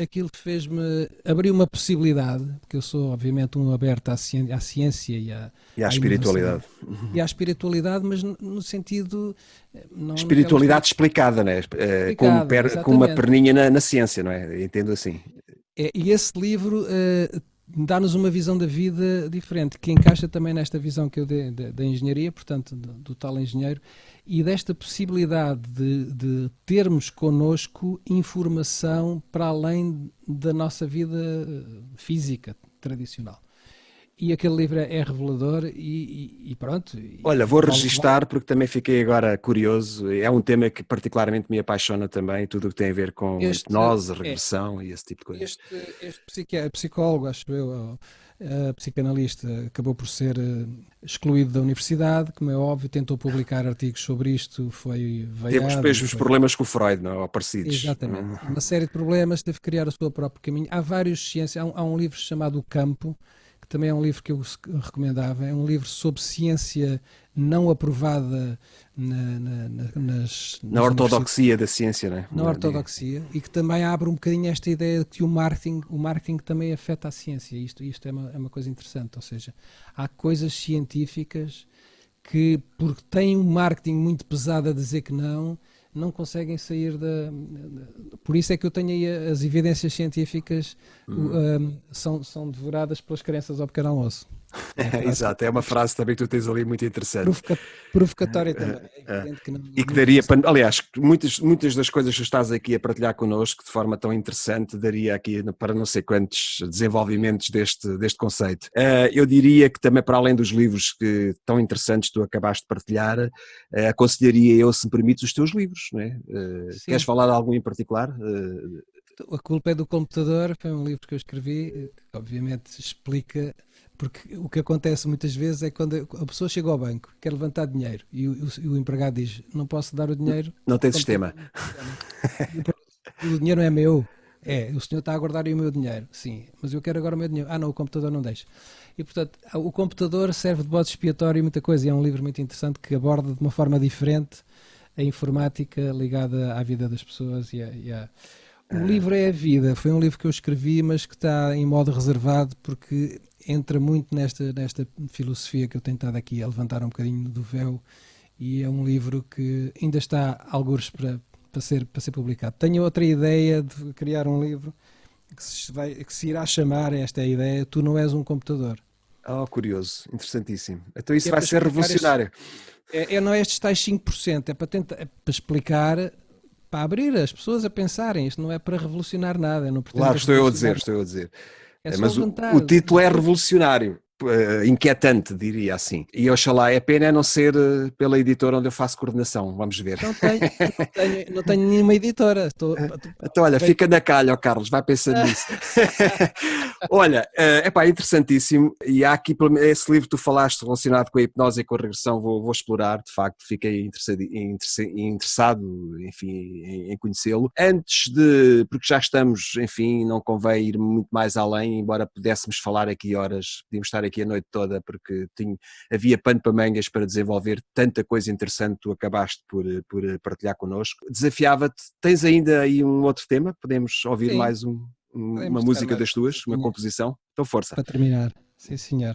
Speaker 2: abrir uma possibilidade, porque eu sou obviamente um aberto à ciência
Speaker 1: E à
Speaker 2: à inovação
Speaker 1: espiritualidade.
Speaker 2: e à espiritualidade, mas no sentido, não naquela
Speaker 1: Espiritualidade explicada, né?
Speaker 2: explicada,
Speaker 1: Com uma
Speaker 2: exatamente.
Speaker 1: perninha na ciência, não é? Entendo assim.
Speaker 2: E esse livro dá-nos uma visão da vida diferente, que encaixa também nesta visão que eu dei da engenharia, portanto, do tal engenheiro, e desta possibilidade de termos connosco informação para além da nossa vida física tradicional. E aquele livro é revelador e pronto.
Speaker 1: Olha, vou
Speaker 2: Vale.
Speaker 1: registar porque também fiquei agora curioso. É um tema que particularmente me apaixona também, tudo o que tem a ver com
Speaker 2: Este,
Speaker 1: hipnose, regressão e esse tipo de coisas.
Speaker 2: este psicólogo, acho eu, psicanalista, acabou por ser excluído da universidade, como é óbvio, tentou publicar artigos sobre isto, foi
Speaker 1: Teve os
Speaker 2: veiado e
Speaker 1: mesmos
Speaker 2: foi.
Speaker 1: problemas que o Freud, não? Ou parecidos.
Speaker 2: Exatamente. Uma série de problemas, teve que criar o seu próprio caminho. Há vários ciências, há um livro chamado O Campo, que também é um livro que eu recomendava, é um livro sobre ciência não aprovada nas
Speaker 1: Na
Speaker 2: universidades,
Speaker 1: ortodoxia da ciência, não é?
Speaker 2: na ortodoxia, e que também abre um bocadinho esta ideia de que o marketing também afeta a ciência. Isto é uma coisa interessante, ou seja, há coisas científicas que, porque têm um marketing muito pesado a dizer que não conseguem sair Por isso é que eu tenho aí as evidências científicas são devoradas pelas crenças ao pequeno almoço. É a frase
Speaker 1: Exato, é uma frase também que tu tens ali muito interessante.
Speaker 2: provocatória também. É evidente que
Speaker 1: E que
Speaker 2: nunca
Speaker 1: daria
Speaker 2: consegue.
Speaker 1: para. Aliás, muitas das coisas que tu estás aqui a partilhar connosco de forma tão interessante, daria aqui para não sei quantos desenvolvimentos deste conceito. Eu diria que também, para além dos livros que tão interessantes tu acabaste de partilhar, aconselharia eu, se me permites, os teus livros. Não é? Queres
Speaker 2: Sim.
Speaker 1: falar de algum em particular?
Speaker 2: A culpa é do computador, foi um livro que eu escrevi, que obviamente explica, porque o que acontece muitas vezes é quando a pessoa chega ao banco, quer levantar dinheiro, e o empregado diz, não posso dar o dinheiro,
Speaker 1: Não
Speaker 2: o
Speaker 1: tem
Speaker 2: computador
Speaker 1: sistema.
Speaker 2: não funciona. E o dinheiro não é meu. O senhor está a guardar aí o meu dinheiro. Sim, mas eu quero agora o meu dinheiro. Ah, não, o computador não deixa. E, portanto, o computador serve de bode expiatório e muita coisa. E é um livro muito interessante que aborda de uma forma diferente a informática ligada à vida das pessoas O livro é a vida. Foi um livro que eu escrevi, mas que está em modo reservado porque entra muito nesta filosofia que eu tenho estado aqui a levantar um bocadinho do véu, e é um livro que ainda está algures para ser publicado. Tenho outra ideia de criar um livro que se irá chamar, esta é a ideia, Tu Não És um Computador.
Speaker 1: Oh, curioso, interessantíssimo. Então isso
Speaker 2: Que é
Speaker 1: vai
Speaker 2: para
Speaker 1: ser
Speaker 2: explicar
Speaker 1: revolucionário.
Speaker 2: não é estes tais 5%, é para tentar, é para explicar, para abrir as pessoas a pensarem. Isto não é para revolucionar nada, eu não
Speaker 1: Claro,
Speaker 2: pretendo revolucionar
Speaker 1: estou eu a dizer.
Speaker 2: nada. É só
Speaker 1: Mas o
Speaker 2: levantar.
Speaker 1: título é revolucionário. inquietante, diria assim. E oxalá, a pena é não ser pela editora onde eu faço coordenação, vamos ver.
Speaker 2: Não tenho nenhuma editora.
Speaker 1: Então, olha, fica na calha, ó Carlos, vai pensando nisso. Olha, epá, interessantíssimo, e há aqui esse livro que tu falaste relacionado com a hipnose e com a regressão, vou explorar, de facto, fiquei interessado, enfim, em conhecê-lo. Porque já estamos, enfim, não convém ir muito mais além, embora pudéssemos falar aqui horas, podíamos estar aqui a noite toda, porque havia pano para mangas para desenvolver tanta coisa interessante que tu acabaste por partilhar connosco. Desafiava-te, tens ainda aí um outro tema? Podemos ouvir
Speaker 2: Sim,
Speaker 1: mais uma música das tuas, uma composição? Então força.
Speaker 2: Para terminar, sim senhor.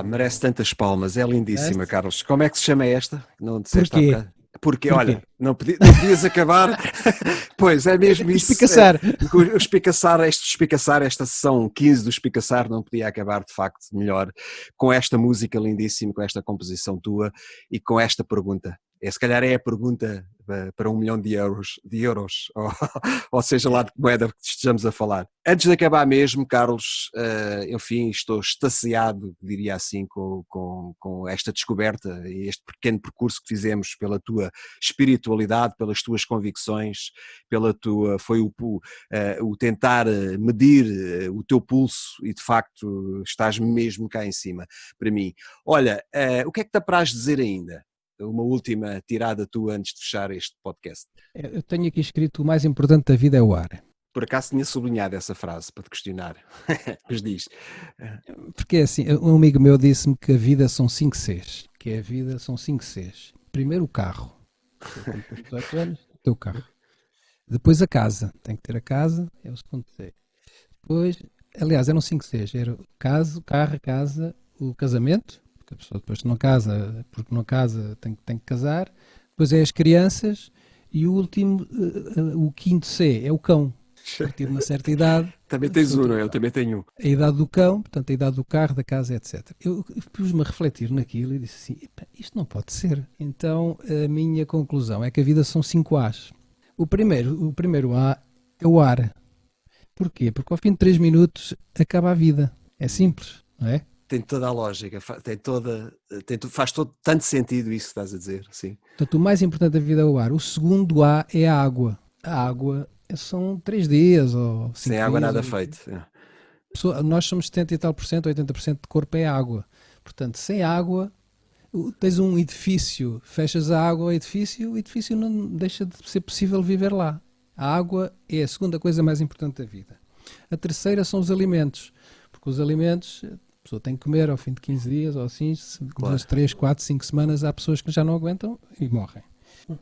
Speaker 1: Merece tantas palmas, é lindíssima, Carlos. Como é que se chama esta? Não disseste há
Speaker 2: Porquê?
Speaker 1: bocado? Porque, olha, não podias acabar. Pois, é mesmo isso.
Speaker 2: Espicaçar.
Speaker 1: Espicaçar, esta sessão 15 do Espicaçar não podia acabar, de facto, melhor com esta música lindíssima, com esta composição tua e com esta pergunta. Se calhar é a pergunta para 1 milhão de euros ou seja lá de que moeda que estejamos a falar. Antes de acabar mesmo, Carlos, enfim, estou extasiado, diria assim, com esta descoberta e este pequeno percurso que fizemos pela tua espiritualidade, pelas tuas convicções, foi o tentar medir o teu pulso e de facto estás mesmo cá em cima para mim. Olha, o que é que te apraz dizer ainda? Uma última tirada tua antes de fechar este podcast.
Speaker 2: Eu tenho aqui escrito: o mais importante da vida é o ar.
Speaker 1: Por acaso tinha sublinhado essa frase para te questionar. Mas diz.
Speaker 2: Porque é assim, um amigo meu disse-me que a vida são 5 Cs. Que a vida são 5 Cs. Primeiro o carro. Com 18 anos, tem o carro. Depois a casa. Tem que ter a casa, é o segundo C. Depois, aliás, eram 5 Cs. Era o caso, carro, a casa, o casamento. A pessoa depois não casa, porque não casa tem que casar, depois é as crianças e o último, o quinto C é o cão. A partir de uma certa idade...
Speaker 1: Também tens um, não é? Eu também tenho um.
Speaker 2: A idade do cão, portanto a idade do carro, da casa, etc. Eu pus-me a refletir naquilo e disse assim, isto não pode ser. Então a minha conclusão é que a vida são 5 As. O primeiro A é o ar. Porquê? Porque ao fim de 3 minutos acaba a vida. É simples, não é?
Speaker 1: Tem toda a lógica, faz todo tanto sentido isso que estás a dizer, sim.
Speaker 2: Portanto, o mais importante da vida é o ar. O segundo A é a água. A água são 3 dias ou 5 dias.
Speaker 1: Sem água nada feito.
Speaker 2: Nós somos 70 e tal por cento, 80% de corpo é água. Portanto, sem água, tens um edifício, fechas a água ao edifício, o edifício não deixa de ser possível viver lá. A água é a segunda coisa mais importante da vida. A terceira são os alimentos, porque os alimentos... A pessoa tem que comer ao fim de 15 dias ou assim, claro. 2, 3, 4, 5 semanas há pessoas que já não aguentam e morrem.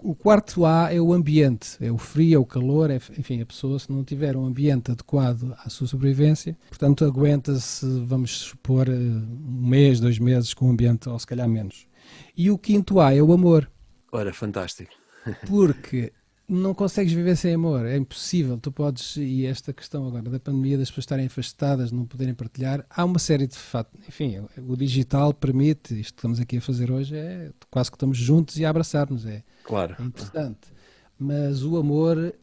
Speaker 2: O quarto A é o ambiente, é o frio, é o calor, enfim, a pessoa se não tiver um ambiente adequado à sua sobrevivência, portanto aguenta-se, vamos supor, 1 mês, 2 meses com o ambiente ou se calhar menos. E o quinto A é o amor.
Speaker 1: Ora, fantástico.
Speaker 2: Porque não consegues viver sem amor, é impossível. Tu podes, e esta questão agora da pandemia, das pessoas estarem afastadas, não poderem partilhar, há uma série de fatos. Enfim, o digital permite, isto que estamos aqui a fazer hoje, é quase que estamos juntos e a abraçar-nos,
Speaker 1: Claro.
Speaker 2: é interessante. Mas o amor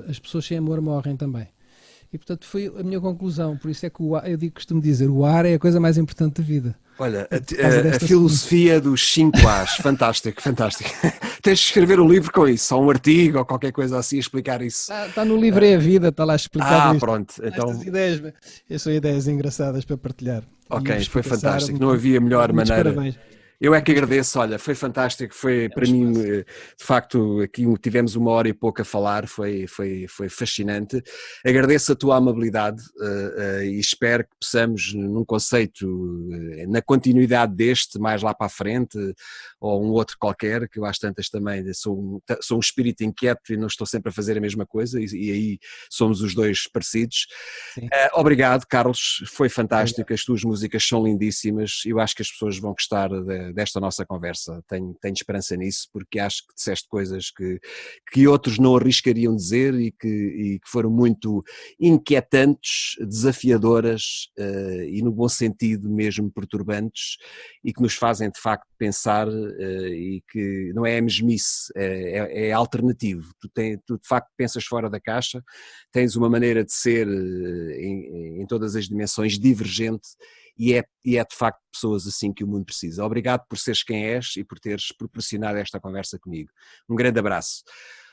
Speaker 2: as pessoas sem amor morrem também. E portanto foi a minha conclusão, por isso é que costumo dizer, o ar é a coisa mais importante da vida.
Speaker 1: Olha,
Speaker 2: Por causa
Speaker 1: a
Speaker 2: desta
Speaker 1: filosofia dos 5 A's, fantástico, fantástico. Tens de escrever um livro com isso, ou um artigo, ou qualquer coisa assim, explicar isso.
Speaker 2: Está no livro É a Vida, está lá explicado isto.
Speaker 1: Pronto, então,
Speaker 2: Estas ideias, estas são ideias engraçadas para partilhar.
Speaker 1: ok,
Speaker 2: E
Speaker 1: foi
Speaker 2: Picassar,
Speaker 1: fantástico, não havia melhor
Speaker 2: muitos
Speaker 1: maneira.
Speaker 2: parabéns.
Speaker 1: Eu é que agradeço, olha, foi fantástico, foi para mim, de facto, aqui tivemos 1 hora e pouco a falar, foi fascinante. Agradeço a tua amabilidade e espero que possamos, num conceito, na continuidade deste, mais lá para a frente, ou um outro qualquer, que eu às tantas também sou um espírito inquieto e não estou sempre a fazer a mesma coisa, e aí somos os dois parecidos. Obrigado, Carlos, foi fantástico,
Speaker 2: Obrigado.
Speaker 1: as tuas músicas são lindíssimas, eu acho que as pessoas vão gostar desta nossa conversa, tenho esperança nisso, porque acho que disseste coisas que outros não arriscariam dizer e que foram muito inquietantes, desafiadoras e no bom sentido mesmo perturbantes, e que nos fazem de facto pensar e que não é a mesmice, é alternativo, tu de facto pensas fora da caixa, tens uma maneira de ser em todas as dimensões divergente, e é de facto pessoas assim que o mundo precisa. Obrigado por seres quem és e por teres proporcionado esta conversa comigo. Um grande abraço.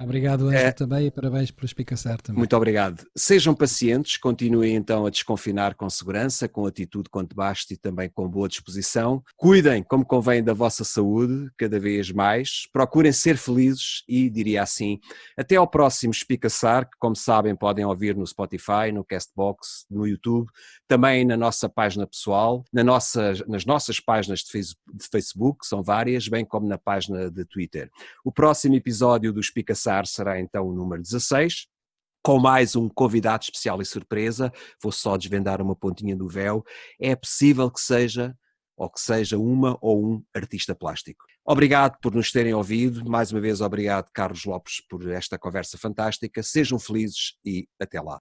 Speaker 2: Obrigado, Ângelo, também, e parabéns por Picassar também.
Speaker 1: Muito obrigado. Sejam pacientes, continuem então a desconfinar com segurança, com atitude quanto baste e também com boa disposição. Cuidem, como convém, da vossa saúde, cada vez mais. Procurem ser felizes e, diria assim, até ao próximo Picassar, que, como sabem, podem ouvir no Spotify, no Castbox, no YouTube, também na nossa página pessoal, nas nossas páginas de Facebook, são várias, bem como na página de Twitter. O próximo episódio do Picassar será então o número 16, com mais um convidado especial e surpresa. Vou só desvendar uma pontinha do véu. É possível que seja uma ou um artista plástico. Obrigado por nos terem ouvido. Mais uma vez, obrigado, Carlos Lopes, por esta conversa fantástica. Sejam felizes e até lá.